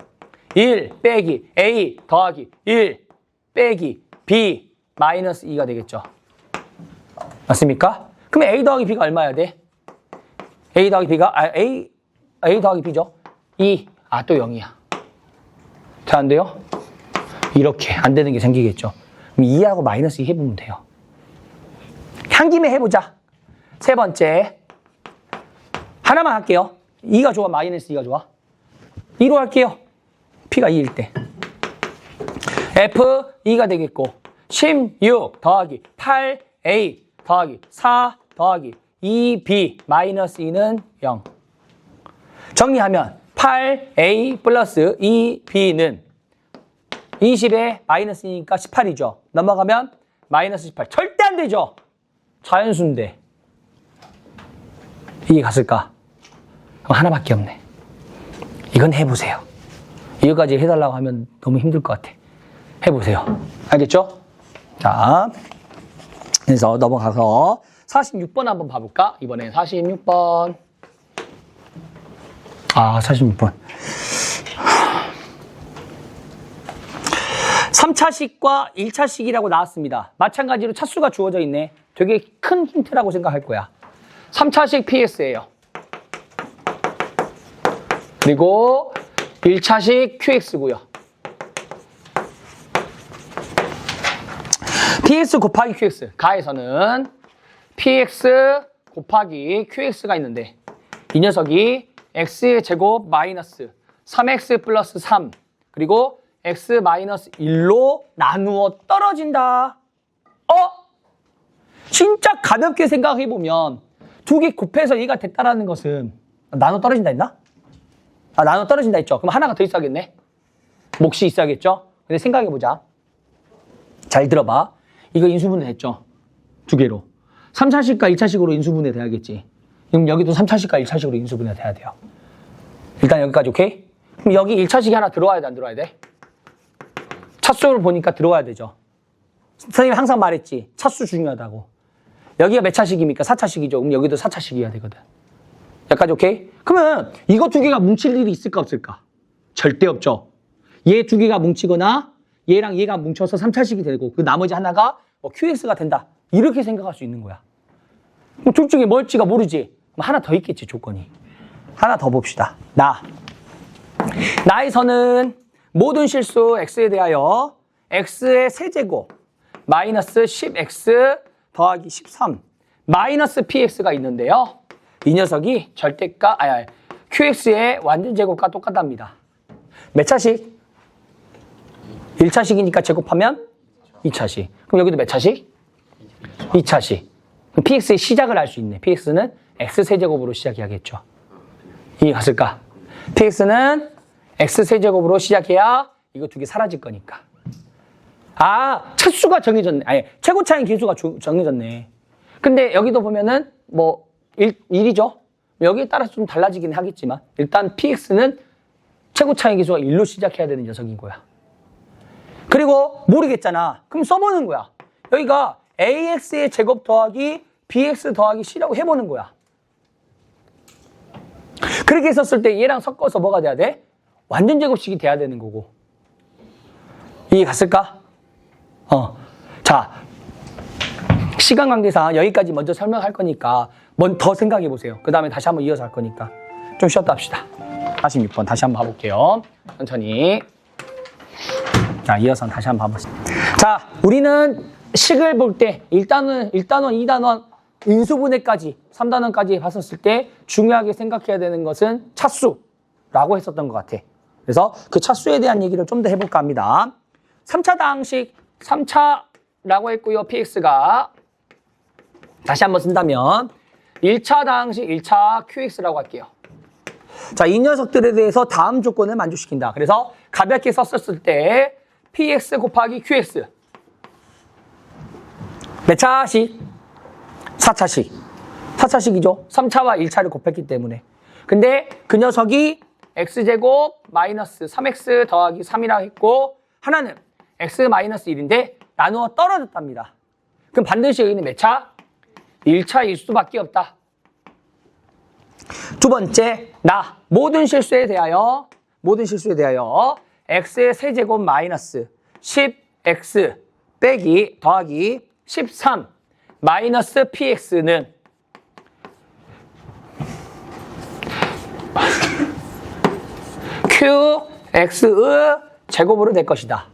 1 빼기 A 더하기 1 빼기 B 마이너스 2가 되겠죠. 맞습니까? 그럼 A 더하기 B가 얼마여야 돼? A 더하기 B가, A 더하기 B죠? 2. 또 0이야. 잘 안 돼요? 이렇게 안 되는 게 생기겠죠. 그럼 2하고 마이너스 2 해보면 돼요. 한 김에 해보자. 세 번째. 하나만 할게요. 2가 좋아, 마이너스 2가 좋아? 2로 할게요. P가 2일 때. F 2가 되겠고 16 더하기 8A 더하기 4 더하기 2B 마이너스 2는 0. 정리하면 8A 플러스 2B는 20에 마이너스니까 18이죠. 넘어가면 마이너스 18. 절대 안 되죠. 자연수인데. 이게 갔을까? 그럼 하나밖에 없네. 이건 해보세요. 이거까지 해달라고 하면 너무 힘들 것 같아. 해보세요. 알겠죠? 자, 그래서 넘어가서 46번 한번 봐볼까? 이번에 46번. 46번. 3차식과 1차식이라고 나왔습니다. 마찬가지로 차수가 주어져 있네. 되게 큰 힌트라고 생각할 거야. 3차식 PS예요. 그리고 1차식 QX고요. PS 곱하기 QX. 가에서는 PX 곱하기 QX가 있는데 이 녀석이 X의 제곱 마이너스 3X 플러스 3 그리고 X 마이너스 1로 나누어 떨어진다. 진짜 가볍게 생각해보면 두 개 곱해서 얘가 됐다라는 것은 나눠 떨어진다 했나? 나눠 떨어진다 했죠. 그럼 하나가 더 있어야겠네. 몫이 있어야겠죠. 근데 생각해보자. 잘 들어봐. 이거 인수분해 됐죠. 두 개로. 3차식과 1차식으로 인수분해 돼야겠지. 그럼 여기도 3차식과 1차식으로 인수분해 돼야 돼요. 일단 여기까지 오케이? 그럼 여기 1차식이 하나 들어와야 돼, 안 들어와야 돼? 차수를 보니까 들어와야 되죠. 선생님이 항상 말했지. 차수 중요하다고. 여기가 몇 차식입니까? 4차식이죠. 그럼 여기도 4차식이어야 되거든. 여기까지 오케이? 그러면 이거 두 개가 뭉칠 일이 있을까 없을까? 절대 없죠. 얘 두 개가 뭉치거나 얘랑 얘가 뭉쳐서 3차식이 되고 그 나머지 하나가 QX가 된다. 이렇게 생각할 수 있는 거야. 둘 중에 뭘지가 모르지. 그럼 하나 더 있겠지, 조건이. 하나 더 봅시다. 나에서는 모든 실수 x에 대하여 x의 세제곱 마이너스 10x 더하기 13 마이너스 px가 있는데요. 이 녀석이 절대값, qx의 완전제곱과 똑같답니다. 몇 차식? 1차식이니까 제곱하면 2차식. 그럼 여기도 몇 차식? 2차식. 그럼 px의 시작을 알 수 있네. px는 x세제곱으로 시작해야겠죠. 이게 갔을까? px는 x세제곱으로 시작해야 이거 두 개 사라질 거니까. 차수가 정해졌네. 최고차인 기수가 정해졌네. 근데 여기도 보면은 1이죠? 여기에 따라서 좀 달라지긴 하겠지만 일단 px는 최고차인 기수가 1로 시작해야 되는 녀석인 거야. 그리고 모르겠잖아. 그럼 써보는 거야. 여기가 ax의 제곱 더하기 bx 더하기 c라고 해보는 거야. 그렇게 했었을 때 얘랑 섞어서 뭐가 돼야 돼? 완전 제곱식이 돼야 되는 거고. 이해 갔을까? 자, 시간 관계상 여기까지 먼저 설명할 거니까 더 생각해 보세요. 그 다음에 다시 한번 이어서 할 거니까 좀 쉬었다 합시다. 46번 다시 한번 봐볼게요. 천천히. 자, 이어서 다시 한번 봐보겠습니다. 자, 우리는 식을 볼 때 1단원, 2단원, 인수분해까지 3단원까지 봤었을 때 중요하게 생각해야 되는 것은 차수라고 했었던 것 같아. 그래서 그 차수에 대한 얘기를 좀 더 해볼까 합니다. 3차 다항식 3차라고 했고요. px가 다시 한번 쓴다면 1차 다항식 1차 qx라고 할게요. 자, 이 녀석들에 대해서 다음 조건을 만족시킨다. 그래서 가볍게 썼을 때 px 곱하기 qx 몇 차식? 4차식. 4차식이죠. 3차와 1차를 곱했기 때문에. 근데 그 녀석이 x제곱 마이너스 3x 더하기 3이라고 했고 하나는 x 마이너스 1인데 나누어 떨어졌답니다. 그럼 반드시 여기는 몇 차? 1차일 수밖에 없다. 두 번째, 모든 실수에 대하여 x의 세제곱 마이너스 10x 빼기 더하기 13 마이너스 px는 qx의 제곱으로 될 것이다.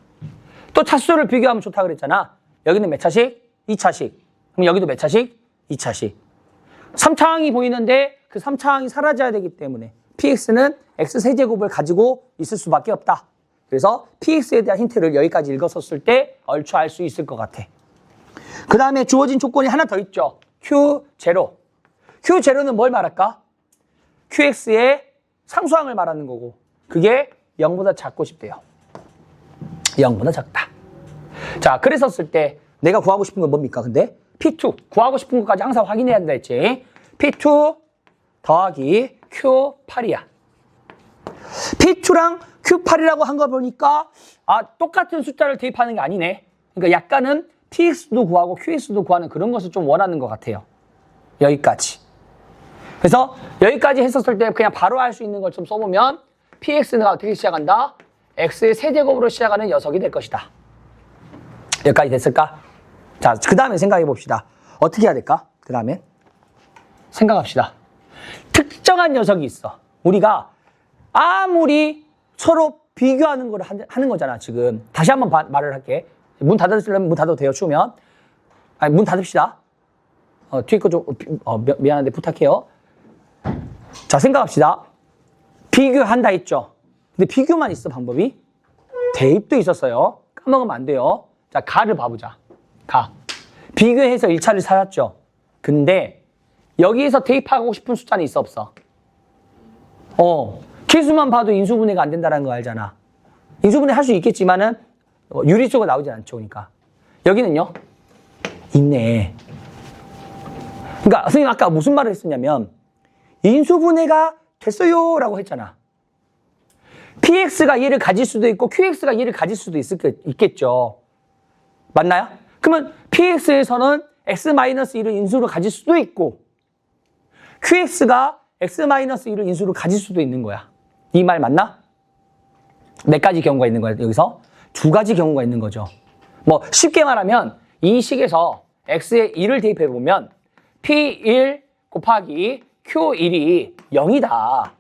또 차수를 비교하면 좋다 그랬잖아. 여기는 몇 차식? 2차식. 그럼 여기도 몇 차식? 2차식. 3차항이 보이는데 그 3차항이 사라져야 되기 때문에 px는 x세제곱을 가지고 있을 수밖에 없다. 그래서 px에 대한 힌트를 여기까지 읽었었을 때 얼추 알 수 있을 것 같아. 그 다음에 주어진 조건이 하나 더 있죠. Q0. Q0는 뭘 말할까? QX의 상수항을 말하는 거고 그게 0보다 작고 싶대요. 0보다 작다. 자, 그랬었을 때 내가 구하고 싶은 건 뭡니까? 근데 P2 구하고 싶은 것까지 항상 확인해야 된다 했지. P2 더하기 Q8이야. P2랑 Q8이라고 한 거 보니까 똑같은 숫자를 대입하는 게 아니네. 그러니까 약간은 PX도 구하고 QX도 구하는 그런 것을 좀 원하는 것 같아요. 여기까지. 그래서 여기까지 했었을 때 그냥 바로 할 수 있는 걸 좀 써보면 PX가 어떻게 시작한다? X의 세제곱으로 시작하는 녀석이 될 것이다. 여기까지 됐을까? 자, 그 다음에 생각해 봅시다. 어떻게 해야 될까? 그 다음에 생각합시다. 특정한 녀석이 있어. 우리가 아무리 서로 비교하는 걸 하는 거잖아, 지금. 다시 한번 말을 할게. 문 닫으시려면 문 닫아도 돼요, 추우면. 아니, 문 닫읍시다. 뒤에 거 좀, 미안한데 부탁해요. 자, 생각합시다. 비교한다 했죠? 근데 비교만 있어, 방법이. 대입도 있었어요. 까먹으면 안 돼요. 자, 가를 봐보자. 가. 비교해서 1차를 찾았죠? 근데 여기에서 대입하고 싶은 숫자는 있어, 없어? 개수만 봐도 인수분해가 안 된다는 거 알잖아. 인수분해 할 수 있겠지만은 유리수가 나오지 않죠, 그러니까. 여기는요? 있네. 그러니까 선생님 아까 무슨 말을 했었냐면 인수분해가 됐어요 라고 했잖아. PX가 얘를 가질 수도 있고 QX가 얘를 가질 수도 있겠죠. 맞나요? 그러면 PX에서는 X-1을 인수로 가질 수도 있고 QX가 X-1을 인수로 가질 수도 있는 거야. 이 말 맞나? 몇 가지 경우가 있는 거야, 여기서? 두 가지 경우가 있는 거죠. 뭐 쉽게 말하면 이 식에서 X에 1을 대입해 보면 P1 곱하기 Q1이 0이다.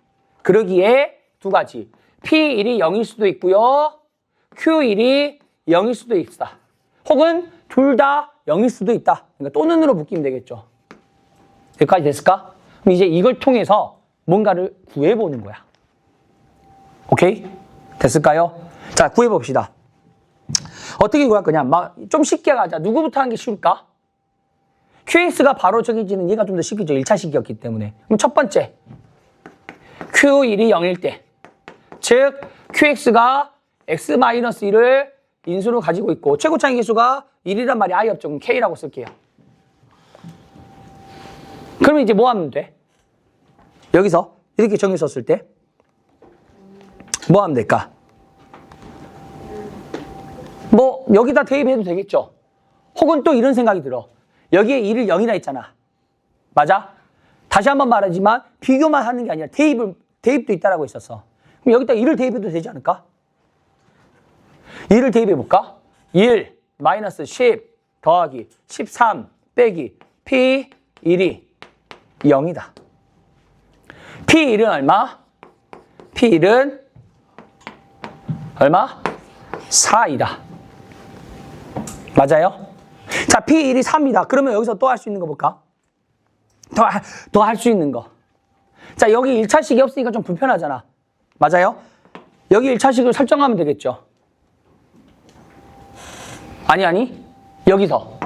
그러기에 두 가지. P1이 0일 수도 있고요. Q1이 0일 수도 있다. 혹은 둘 다 0일 수도 있다. 그러니까 또는으로 묶이면 되겠죠. 여기까지 됐을까? 그럼 이제 이걸 통해서 뭔가를 구해보는 거야. 오케이? 됐을까요? 자, 구해봅시다. 어떻게 구할 거냐? 좀 쉽게 가자. 누구부터 하는 게 쉬울까? QX가 바로 정해지는 얘가 좀 더 쉽겠죠. 1차식이었기 때문에. 그럼 첫 번째. Q1이 0일 때. 즉, QX가 X-1을 인수로 가지고 있고 최고차의 개수가 1이란 말이 아예 없죠. 그럼 K라고 쓸게요. 그러면 이제 뭐 하면 돼? 여기서 이렇게 정했었을 때 뭐 하면 될까? 뭐 여기다 대입해도 되겠죠. 혹은 또 이런 생각이 들어. 여기에 1을 0이라 했잖아. 맞아? 다시 한번 말하지만 비교만 하는 게 아니라 대입도 있다라고 했었어. 그럼 여기다 1을 대입해도 되지 않을까? 1을 대입해볼까? 1 마이너스 10 더하기 13 빼기 P1이 0이다. P1은 얼마? P1은 얼마? 4이다. 맞아요? 자, P1이 3이다. 그러면 여기서 또 할 수 있는 거 볼까? 더 할 수 있는 거. 자, 여기 1차식이 없으니까 좀 불편하잖아. 맞아요? 여기 1차식을 설정하면 되겠죠. 아니. 여기서.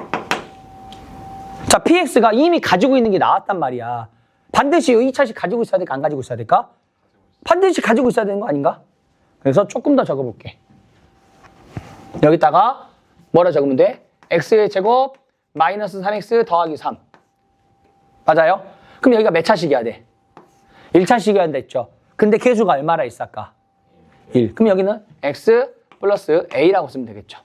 자, PX가 이미 가지고 있는 게 나왔단 말이야. 반드시 2차식 가지고 있어야 될까? 안 가지고 있어야 될까? 반드시 가지고 있어야 되는 거 아닌가? 그래서 조금 더 적어볼게. 여기다가 뭐라 적으면 돼? X의 제곱 마이너스 3X 더하기 3. 맞아요? 그럼 여기가 몇 차식이어야 돼? 1차식이어야 된다 했죠. 근데 개수가 얼마나 있을까? 1. 그럼 여기는 X 플러스 A라고 쓰면 되겠죠.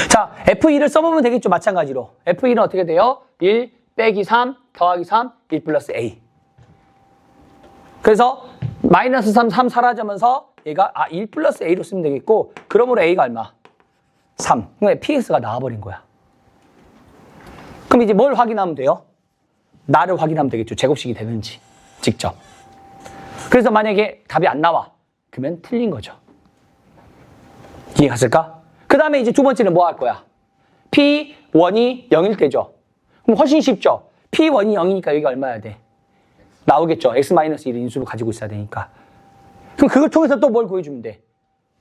자, F1을 써보면 되겠죠. 마찬가지로. F1은 어떻게 돼요? 1 빼기 3 더하기 3, 1 플러스 A. 그래서 마이너스 3 사라지면서 얘가 1 플러스 A로 쓰면 되겠고 그러므로 A가 얼마? 3. 그러니까 PX가 나와버린 거야. 그럼 이제 뭘 확인하면 돼요? 나를 확인하면 되겠죠. 제곱식이 되는지 직접. 그래서 만약에 답이 안 나와. 그러면 틀린 거죠. 이해갔을까? 그 다음에 이제 두 번째는 뭐 할 거야? P1이 0일 때죠. 그럼 훨씬 쉽죠. P1이 0이니까 여기가 얼마야 돼? 나오겠죠. X-1 인수를 가지고 있어야 되니까. 그럼 그걸 통해서 또 뭘 구해주면 돼?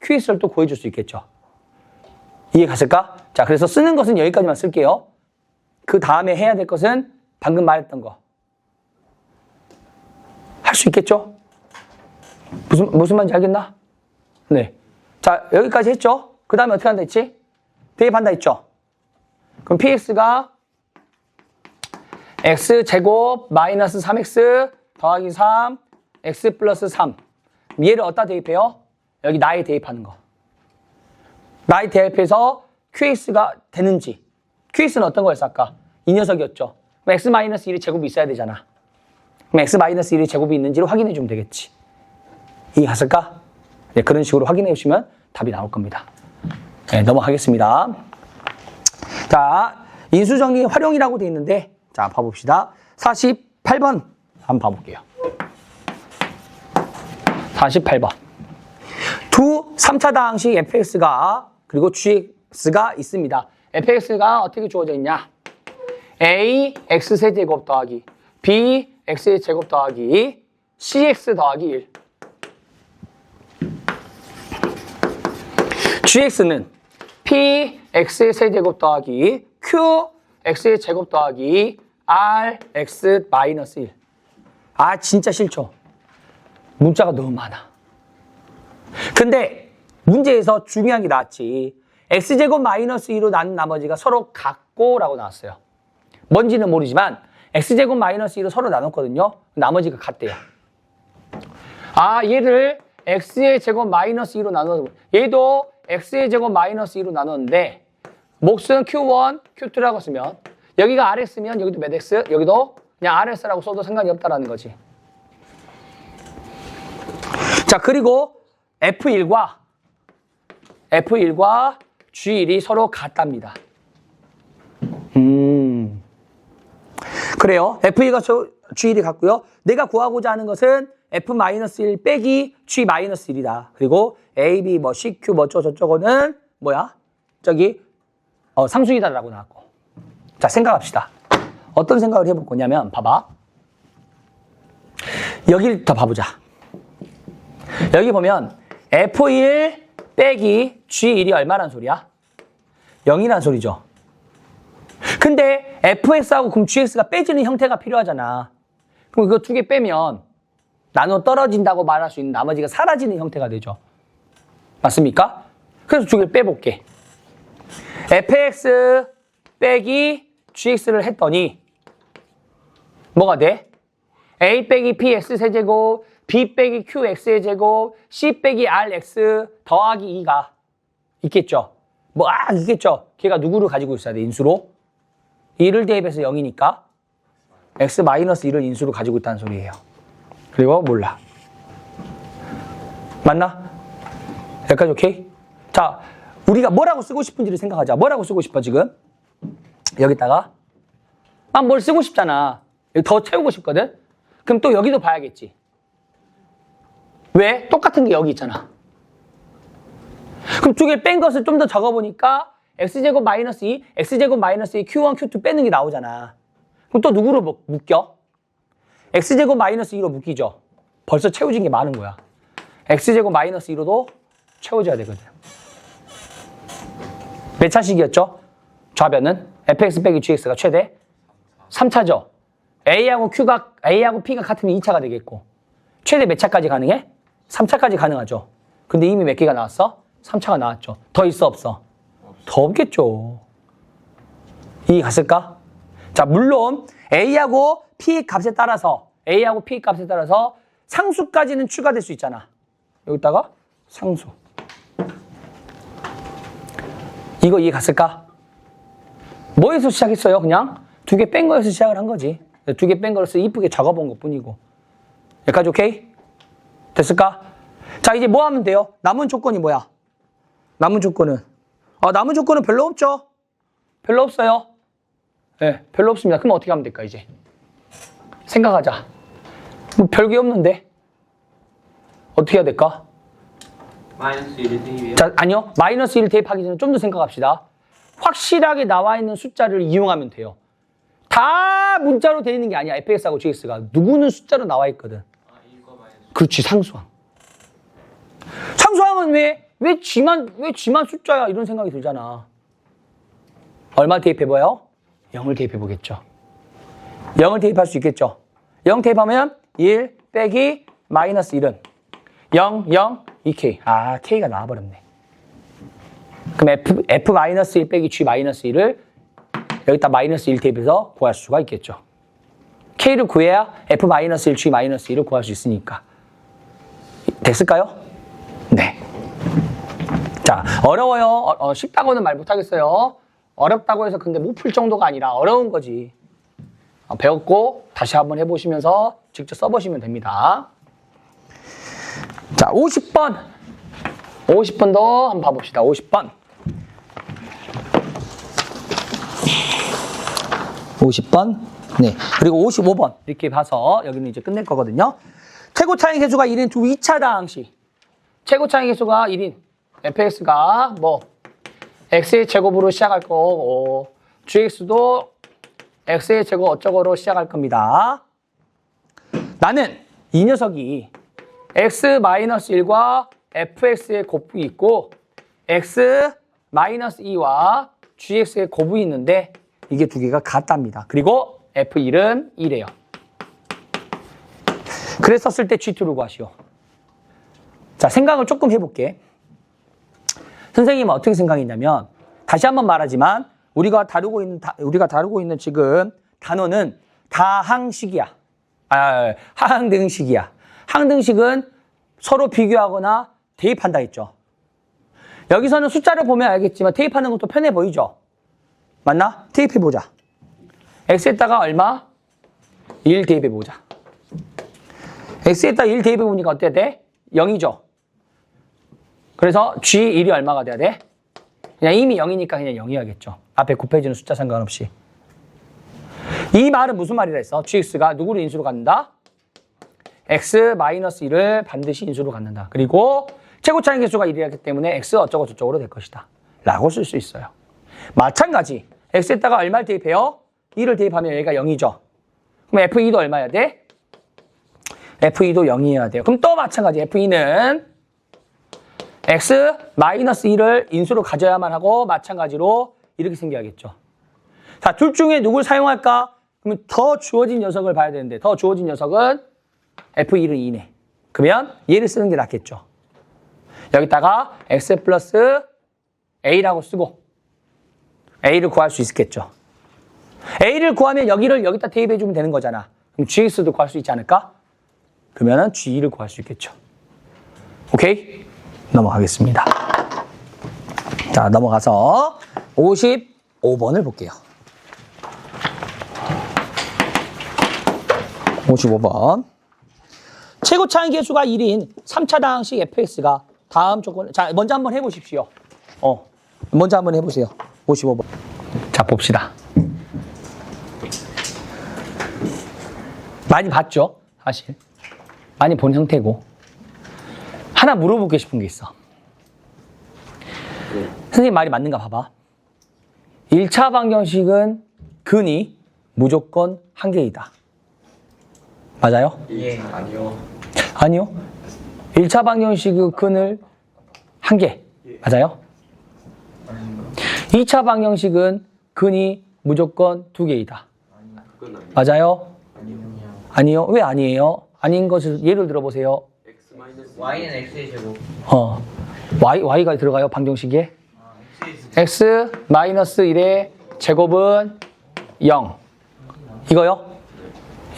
QS를 또 구해줄 수 있겠죠. 이해갔을까? 자, 그래서 쓰는 것은 여기까지만 쓸게요. 그 다음에 해야 될 것은 방금 말했던 거. 할 수 있겠죠? 무슨 말인지 알겠나? 네. 자, 여기까지 했죠? 그 다음에 어떻게 한다 했지? 대입한다 했죠? 그럼 px가 x제곱 마이너스 3x 더하기 3 x 플러스 3 얘를 어디다 대입해요? 여기 나에 대입하는 거. 나에 대입해서 qx가 되는지. qx는 어떤 거였어 아까? 이 녀석이었죠. 그럼 x-1의 제곱이 있어야 되잖아. 그럼 x-1의 제곱이 있는지를 확인해 주면 되겠지. 이해갔을까? 네, 그런 식으로 확인해 주시면 답이 나올 겁니다. 네, 넘어가겠습니다. 자, 인수정리 활용이라고 되어 있는데, 자, 봐봅시다. 48번 한번 봐볼게요. 48번. 두 3차 다항식 fx가 그리고 gx가 있습니다. fx가 어떻게 주어져 있냐? a x세제곱 더하기 b x제곱 더하기 cx 더하기 1. gx는 p x의 세제곱 더하기 q x의 제곱 더하기 r x 마이너스 1. 아, 진짜 싫죠? 문자가 너무 많아. 근데 문제에서 중요한 게 나왔지. x제곱 마이너스 2로 나눈 나머지가 서로 같고 라고 나왔어요. 뭔지는 모르지만 x제곱 마이너스 2로 서로 나눴거든요. 나머지가 같대요. 아, 얘를 x의 제곱 마이너스 2로 나눠, 얘도 x의 제곱 마이너스 2로 나눴는데 몫은 q1, q2라고 쓰면 여기가 rx면 여기도 몇 x, 여기도 그냥 rs라고 써도 상관이 없다라는 거지. 자, 그리고 F1과 G1이 서로 같답니다. 그래요. F1과 G1이 같고요. 내가 구하고자 하는 것은 F-1 빼기 G-1이다. 그리고 A, B, 뭐 C, Q, 뭐 저쩌고는 뭐야? 저기 상수이다라고 나왔고. 자, 생각합시다. 어떤 생각을 해볼 거냐면 봐봐. 여기를 더 봐보자. 여기 보면 F1 빼기 G1이 얼마란 소리야? 0이란 소리죠. 근데 fx하고 그럼 gx가 빼지는 형태가 필요하잖아. 그럼 이거 두 개 빼면 나눠 떨어진다고 말할 수 있는 나머지가 사라지는 형태가 되죠. 맞습니까? 그래서 두 개를 빼볼게. fx 빼기 gx를 했더니 뭐가 돼? a 빼기 px 세제곱, b 빼기 qx의 제곱, c 빼기 rx 더하기 2가 있겠죠. 있겠죠. 걔가 누구를 가지고 있어야 돼? 인수로. 2를 대입해서 0이니까 x-1을 인수로 가지고 있다는 소리예요. 그리고 몰라. 맞나? 여기까지 오케이? 자, 우리가 뭐라고 쓰고 싶은지를 생각하자. 뭐라고 쓰고 싶어 지금? 여기다가 뭘 쓰고 싶잖아. 여기 더 채우고 싶거든? 그럼 또 여기도 봐야겠지. 왜? 똑같은 게 여기 있잖아. 그럼 두 개 뺀 것을 좀 더 적어보니까 x제곱 마이너스 2, x제곱 마이너스 2, q1, q2 빼는 게 나오잖아. 그럼 또 누구로 묶여? x제곱 마이너스 2로 묶이죠. 벌써 채워진 게 많은 거야. x제곱 마이너스 2로도 채워져야 되거든. 몇 차식이었죠? 좌변은 fx 빼기 gx가 최대 3차죠. a하고 p가 같으면 2차가 되겠고 최대 몇 차까지 가능해? 3차까지 가능하죠. 근데 이미 몇 개가 나왔어? 3차가 나왔죠. 더 있어 없어? 더 없겠죠. 이해 갔을까? 자, 물론 a하고 p 값에 따라서 상수까지는 추가될 수 있잖아. 여기다가 상수. 이거 이해 갔을까? 뭐에서 시작했어요? 그냥 두 개 뺀 거에서 시작을 한 거지. 두 개 뺀 거에서 이쁘게 적어본 것 뿐이고. 여기까지 오케이? 됐을까? 자, 이제 뭐 하면 돼요? 남은 조건이 뭐야? 남은 조건은 별로 없죠? 별로 없어요. 네, 별로 없습니다. 그럼 어떻게 하면 될까, 이제? 생각하자. 별게 없는데? 어떻게 해야 될까? 마이너스 1을 대입해요. 자, 아니요. 마이너스 1을 대입하기 전에 좀 더 생각합시다. 확실하게 나와 있는 숫자를 이용하면 돼요. 다 문자로 되어 있는 게 아니야. fx하고 gx가. 누구는 숫자로 나와 있거든. 그렇지, 상수항. 상수항은 왜 지만 숫자야? 이런 생각이 들잖아. 얼마 대입해봐요? 0을 대입해보겠죠. 0을 대입할 수 있겠죠. 0 대입하면 1 빼기 마이너스 1은 0, 0, 2k. 아, k가 나와버렸네. 그럼 F-1 빼기 G-1을 여기다 마이너스 1 대입해서 구할 수가 있겠죠. K를 구해야 F-1, G-1을 구할 수 있으니까. 됐을까요? 네. 자, 어려워요. 쉽다고는 말 못하겠어요. 어렵다고 해서 근데 못 풀 정도가 아니라 어려운 거지. 배웠고 다시 한번 해보시면서 직접 써보시면 됩니다. 자, 50번. 50번도 한번 봐봅시다. 50번. 50번. 네. 그리고 55번. 이렇게 봐서 여기는 이제 끝낼 거거든요. 최고 차이 계수가 1인 두 2차 다항식. 최고 차이 계수가 1인. fx가 뭐 x의 제곱으로 시작할 거고 gx도 x의 제곱 어쩌고로 시작할 겁니다. 나는 이 녀석이 x-1과 fx의 곱이 있고 x-2와 gx의 곱이 있는데 이게 두 개가 같답니다. 그리고 f1은 1이에요. 그랬었을 때 g2를 구하시오. 자, 생각을 조금 해볼게. 선생님은 어떻게 생각했냐면 다시 한번 말하지만 우리가 다루고 있는 지금 단어는 다항식이야. 하항등식이야. 항등식은 서로 비교하거나 대입한다 했죠. 여기서는 숫자를 보면 알겠지만 대입하는 것도 편해 보이죠? 맞나? 대입해보자. x에다가 얼마? 1 대입해보자. x에다가 1 대입해보니까 어때야 돼? 0이죠? 그래서 G1이 얼마가 돼야 돼? 그냥 이미 0이니까 그냥 0이어야겠죠. 앞에 곱해지는 숫자 상관없이. 이 말은 무슨 말이라 했어? GX가 누구를 인수로 갖는다? X-1을 반드시 인수로 갖는다. 그리고 최고차이 계수가 1이었기 때문에 X 어쩌고 저쩌고로 될 것이다. 라고 쓸 수 있어요. 마찬가지. X에다가 얼마를 대입해요? 1을 대입하면 여기가 0이죠. 그럼 F2도 얼마여야 돼? F2도 0이어야 돼요. 그럼 또 마찬가지. F2는 X-1을 인수로 가져야만 하고 마찬가지로 이렇게 생겨야겠죠. 자, 둘 중에 누굴 사용할까? 그러면 더 주어진 녀석을 봐야 되는데 더 주어진 녀석은 F1은 2네. 그러면 얘를 쓰는 게 낫겠죠. 여기다가 X 플러스 A라고 쓰고 A를 구할 수 있겠죠. A를 구하면 여기를 여기다 대입해 주면 되는 거잖아. 그럼 GX도 구할 수 있지 않을까? 그러면은 G2를 구할 수 있겠죠. 오케이? 넘어가겠습니다. 자, 넘어가서 55번을 볼게요. 55번. 최고 차이 계수가 1인 3차 다항식 fx가 다음 조건. 자, 먼저 한번 해보십시오. 먼저 한번 해보세요. 55번. 자, 봅시다. 많이 봤죠? 사실. 많이 본 형태고. 하나 물어보고 싶은 게 있어. 선생님 말이 맞는가 봐봐. 1차 방정식은 근이 무조건 한 개이다. 맞아요? 예. 아니요. 아니요. 1차 방정식의 근을 한 개. 맞아요? 2차 방정식은 근이 무조건 두 개이다. 그건 아니에요. 맞아요? 아니요. 아니요. 왜 아니에요? 아닌 것을 예를 들어보세요. X 마이너스 y는 x의 제곱. y가 들어가요, 방정식에. x의 x 마이너스 1의 제곱은 0. 이거요?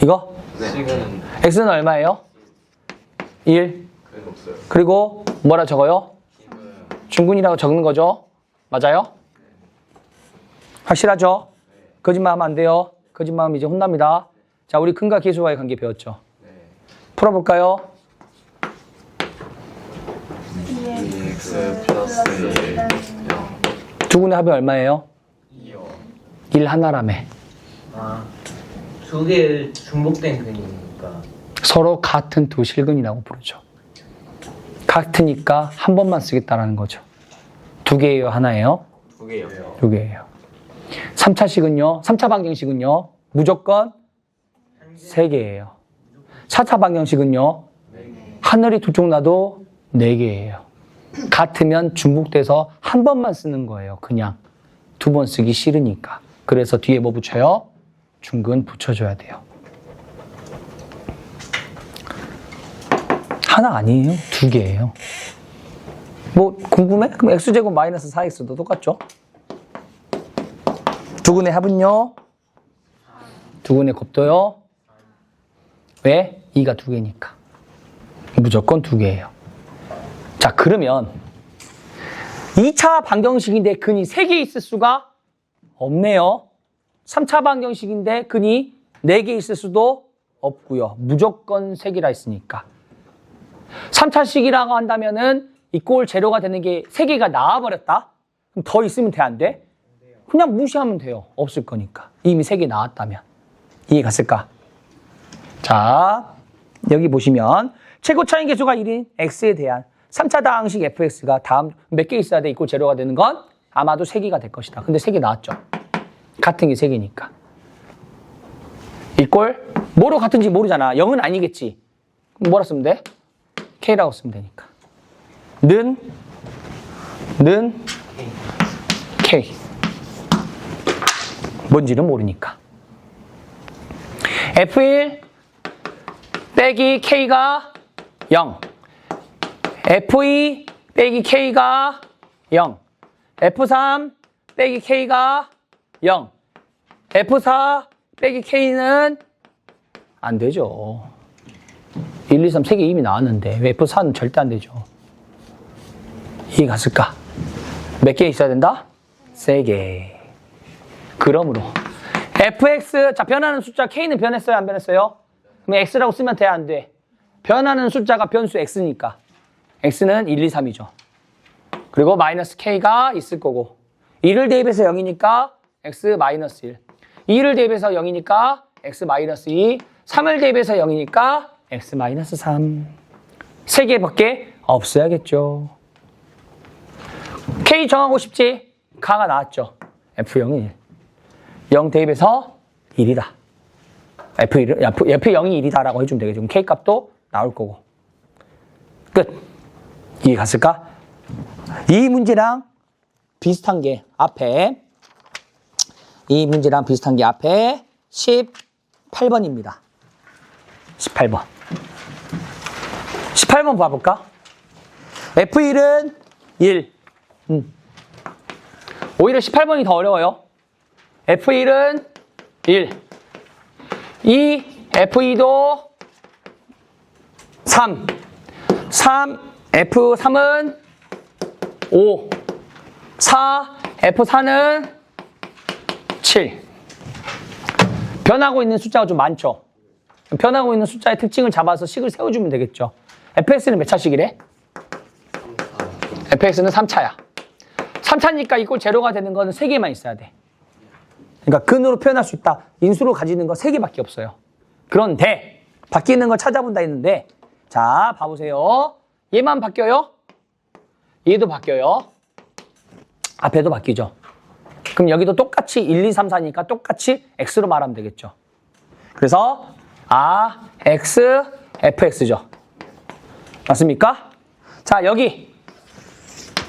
이거? 지금 x는 얼마예요? 1. 그건 없어요. 그리고 뭐라 적어요? 중근이라고 적는 거죠? 맞아요? 확실하죠? 거짓말하면 안 돼요. 거짓말하면 이제 혼납니다. 자, 우리 근과 계수와의 관계 배웠죠? 풀어볼까요? X 플러스 1 0. 두 군의 합이 얼마예요? 2요. 1 하나라며. 두 개의 중복된 근이니까. 서로 같은 두 실근이라고 부르죠. 같으니까 한 번만 쓰겠다라는 거죠. 두 개예요, 하나예요? 두 개요. 두 개예요. 3차식은요, 3차 방정식은요, 무조건 세 개예요. 4차 방정식은요, 하늘이 두 쪽 나도 네 개예요. 같으면 중복돼서 한 번만 쓰는 거예요. 그냥 두 번 쓰기 싫으니까. 그래서 뒤에 뭐 붙여요? 중근 붙여줘야 돼요. 하나 아니에요. 두 개예요. 뭐 궁금해? 그럼 x제곱 마이너스 4x도 똑같죠? 두근의 합은요? 두근의 곱도요? 왜? 2가 2개니까. 무조건 2개예요. 자, 그러면 2차 방정식인데 근이 3개 있을 수가 없네요. 3차 방정식인데 근이 4개 있을 수도 없고요. 무조건 3개라 했으니까. 3차식이라고 한다면은 이 꼴 제로가 되는 게 3개가 나와버렸다? 그럼 더 있으면 돼, 안 돼? 그냥 무시하면 돼요. 없을 거니까. 이미 3개 나왔다면. 이해 갔을까? 자, 여기 보시면 최고 차인 계수가 1인 x에 대한 3차 다항식 fx가 다음 몇 개 있어야 돼? 이 꼴 제로가 되는 건 아마도 3개가 될 것이다. 근데 3개 나왔죠. 같은 게 3개니까. 이 꼴 뭐로 같은지 모르잖아. 0은 아니겠지. 그럼 뭐라 쓰면 돼? k라고 쓰면 되니까. 는 k. 뭔지는 모르니까. f1 빼기 k가 0. f2 빼기 k가 0. f3 빼기 k가 0. f4 빼기 k는 안 되죠. 1, 2, 3, 3개 이미 나왔는데 왜 f4는 절대 안 되죠. 이해 갔을까? 몇 개 있어야 된다? 3개. 그러므로 fx, 자, 변하는 숫자 k는 변했어요, 안 변했어요? 그럼 x라고 쓰면 돼, 안 돼? 변하는 숫자가 변수 x니까 x는 1, 2, 3이죠. 그리고 마이너스 k가 있을 거고 1을 대입해서 0이니까 x 마이너스 1, 2를 대입해서 0이니까 x 마이너스 2, 3을 대입해서 0이니까 x 마이너스 3. 3개밖에 없어야겠죠. k 정하고 싶지? 가가 나왔죠. f0은 1. 0 대입해서 1이다. F0이 1이다라고 해주면 되겠죠. 그럼 k 값도 나올 거고. 끝. 이해 갔을까? 이 문제랑 비슷한 게 앞에 18번입니다. 18번. 18번 봐볼까? F1은 1. 오히려 18번이 더 어려워요. F1은 1. 이 F2도 3. F3은 5. 4. F4는 7. 변하고 있는 숫자가 좀 많죠. 변하고 있는 숫자의 특징을 잡아서 식을 세워주면 되겠죠. fx는 몇 차식이래? fx는 3차야. 3차니까 이꼴 제로가 되는 거는 3개만 있어야 돼. 그러니까 근으로 표현할 수 있다. 인수로 가지는 거 3개밖에 없어요. 그런데 바뀌는 걸 찾아본다 했는데 자, 봐보세요. 얘만 바뀌어요? 얘도 바뀌어요. 앞에도 바뀌죠. 그럼 여기도 똑같이 1, 2, 3, 4니까 똑같이 x로 말하면 되겠죠. 그래서 x, fx죠. 맞습니까? 자, 여기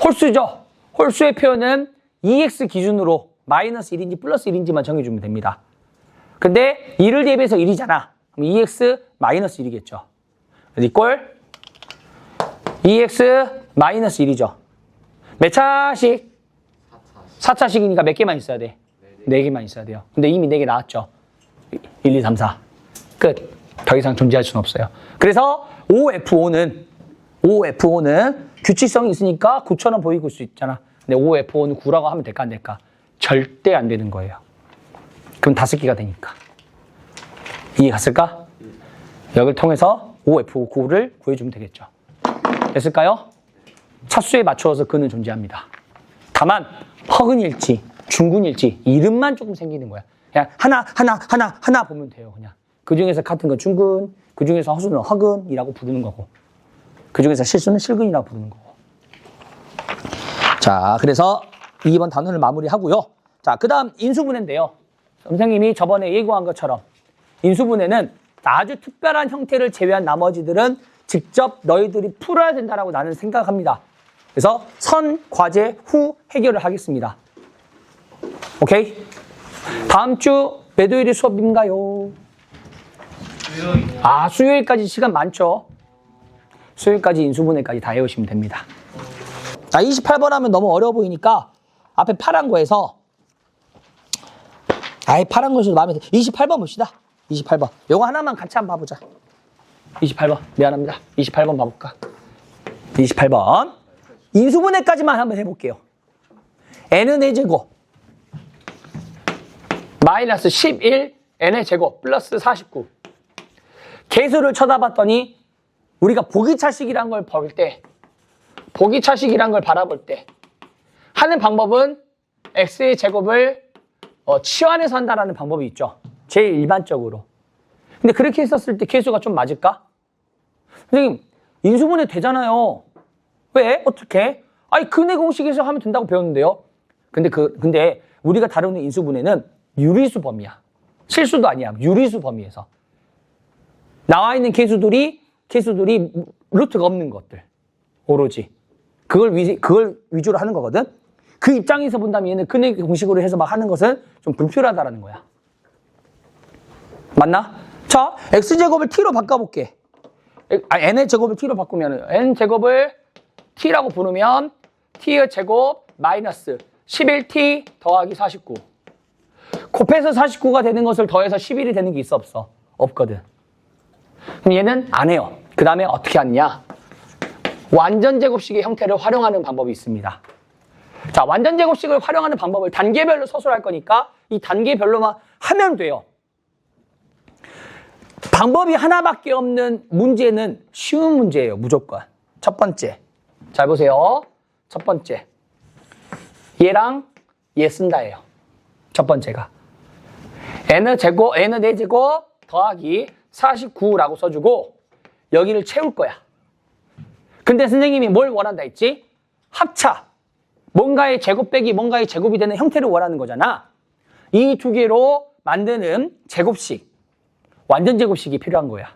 홀수죠. 홀수의 표현은 2x 기준으로 마이너스 1인지 플러스 1인지만 정해주면 됩니다. 근데 2를 대입해서 1이잖아. 그럼 2x 마이너스 1이겠죠. 그래서 이꼴 2x 마이너스 1이죠. 몇 차식? 4차식이니까 몇 개만 있어야 돼? 4개만 있어야 돼요. 근데 이미 4개 나왔죠. 1, 2, 3, 4. 끝. 더 이상 존재할 수는 없어요. 그래서 OF5는 규칙성이 있으니까 9처럼 보이고 수 있잖아. 근데 OF5는 9라고 하면 될까 안 될까? 절대 안 되는 거예요. 그럼 5개가 되니까. 이해 갔을까? 여기를 통해서 OF9를 구해주면 되겠죠. 됐을까요? 차수에 맞추어서 근은 존재합니다. 다만 허근일지, 중근일지 이름만 조금 생기는 거야. 그냥 하나 보면 돼요. 그냥 그 중에서 같은 건 중근, 그 중에서 허수는 허근이라고 부르는 거고, 그 중에서 실수는 실근이라고 부르는 거고. 자, 그래서 2번 단원을 마무리하고요. 자, 그 다음 인수분해인데요. 선생님이 저번에 예고한 것처럼 인수분해는 아주 특별한 형태를 제외한 나머지들은 직접 너희들이 풀어야 된다고 나는 생각합니다. 그래서 선, 과제, 후 해결을 하겠습니다. 오케이? 다음 주 몇 요일이 수업인가요? 수요일까지 시간 많죠? 수요일까지 인수분해까지 다 해오시면 됩니다. 자, 28번 하면 너무 어려워 보이니까 앞에 파란 거에서 아예 파란 것이 마음에 들어. 28번 봅시다. 28번. 요거 하나만 같이 한번 봐보자. 28번. 미안합니다. 28번 봐볼까? 28번. 인수분해까지만 한번 해볼게요. n은 4제곱 마이너스 11 n의 제곱 플러스 49. 계수를 쳐다봤더니 우리가 보기차식이란 걸 볼 때, 보기차식이란 걸 바라볼 때 하는 방법은 x의 제곱을 치환해서 한다라는 방법이 있죠. 제일 일반적으로. 근데 그렇게 했었을 때 계수가 좀 맞을까? 선생님, 인수분해 되잖아요. 왜? 어떻게? 아니, 근해 공식에서 하면 된다고 배웠는데요. 근데 우리가 다루는 인수분해는 유리수 범위야. 실수도 아니야. 유리수 범위에서. 나와 있는 계수들이 루트가 없는 것들. 오로지. 그걸 위주로 하는 거거든? 그 입장에서 본다면 얘는 근해 공식으로 해서 막 하는 것은 좀 불필요하다라는 거야. 맞나? 자, x제곱을 t로 바꿔볼게. n의 제곱을 t로 바꾸면 n제곱을 t라고 부르면 t의 제곱 마이너스 11t 더하기 49. 곱해서 49가 되는 것을 더해서 11이 되는 게 있어 없어? 없거든. 그럼 얘는 안 해요. 그 다음에 어떻게 하느냐? 완전 제곱식의 형태를 활용하는 방법이 있습니다. 자, 완전 제곱식을 활용하는 방법을 단계별로 서술할 거니까 이 단계별로만 하면 돼요. 방법이 하나밖에 없는 문제는 쉬운 문제예요. 무조건. 첫 번째. 잘 보세요. 첫 번째. 얘랑 얘 쓴다예요. 첫 번째가. n의 4제곱 더하기 49라고 써주고 여기를 채울 거야. 근데 선생님이 뭘 원한다 했지? 합차. 뭔가의 제곱 빼기 뭔가의 제곱이 되는 형태를 원하는 거잖아. 이 두 개로 만드는 제곱식, 완전 제곱식이 필요한 거야.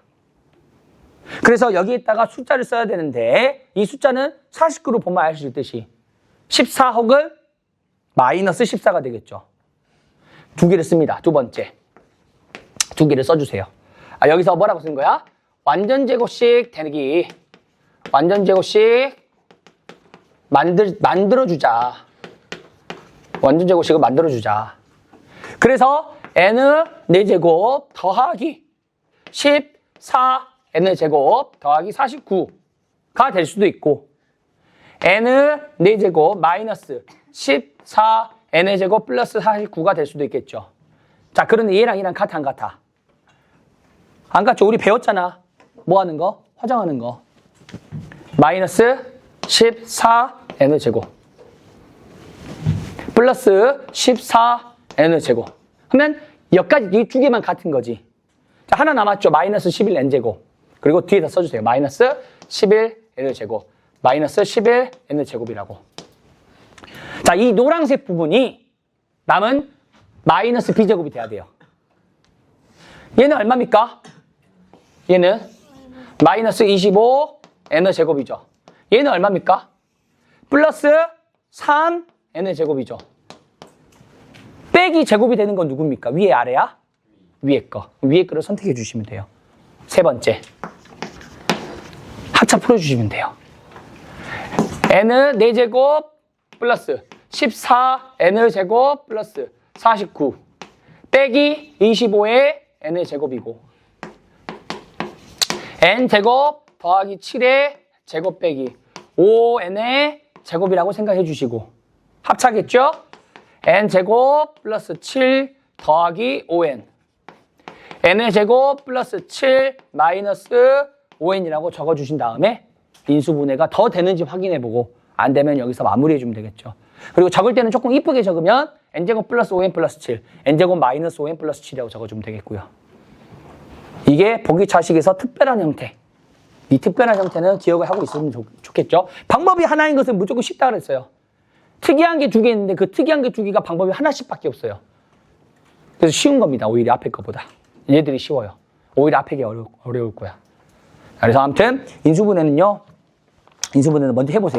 그래서 여기에다가 숫자를 써야 되는데 이 숫자는 49로 보면 알 수 있듯이 14 혹은 마이너스 14가 되겠죠. 두 개를 씁니다. 두 번째. 두 개를 써주세요. 여기서 뭐라고 쓴 거야? 완전 제곱식 되기. 완전 제곱식 만들어주자. 완전 제곱식을 만들어주자. 그래서 n의 4제곱 더하기 14 n의 제곱 더하기 49가 될 수도 있고 n의 4제곱 마이너스 14 n의 제곱 플러스 49가 될 수도 있겠죠. 자, 그런데 얘랑 같아 안 같아? 안 같죠? 우리 배웠잖아. 뭐 하는 거? 화장하는 거. 마이너스 14 n의 제곱 플러스 14 n의 제곱. 그러면 여기까지 이 두 개만 같은 거지. 자, 하나 남았죠. 마이너스 11 n 제곱. 그리고 뒤에다 써주세요. 마이너스 11 n의 제곱. 마이너스 11 n의 제곱이라고. 자, 이 노란색 부분이 남은 마이너스 b제곱이 돼야 돼요. 얘는 얼마입니까? 얘는 마이너스 25 n의 제곱이죠. 얘는 얼마입니까? 플러스 3 n의 제곱이죠. 빼기 제곱이 되는 건 누굽니까? 위에 아래야? 위에 거. 위에 거를 선택해 주시면 돼요. 세 번째. 합차 풀어주시면 돼요. n의 4제곱 플러스 14 n의 제곱 플러스 49 빼기 25의 n의 제곱이고 n제곱 더하기 7의 제곱 빼기 5n의 제곱이라고 생각해 주시고 합차겠죠? n제곱 플러스 7 더하기 5n n의 제곱 플러스 7 마이너스 5n이라고 적어주신 다음에 인수분해가 더 되는지 확인해보고 안 되면 여기서 마무리해주면 되겠죠. 그리고 적을 때는 조금 이쁘게 적으면 n제곱 플러스 5n 플러스 7 n제곱 마이너스 5n 플러스 7이라고 적어주면 되겠고요. 이게 보기차식에서 특별한 형태. 이 특별한 형태는 기억을 하고 있으면 좋겠죠. 방법이 하나인 것은 무조건 쉽다 그랬어요. 특이한 게 두 개 있는데 그 특이한 게 두 개가 방법이 하나씩밖에 없어요. 그래서 쉬운 겁니다. 오히려 앞에 거보다. 얘들이 쉬워요. 오히려 앞에 게 어려울 거야. 그래서 아무튼 인수분해는 먼저 해보세요.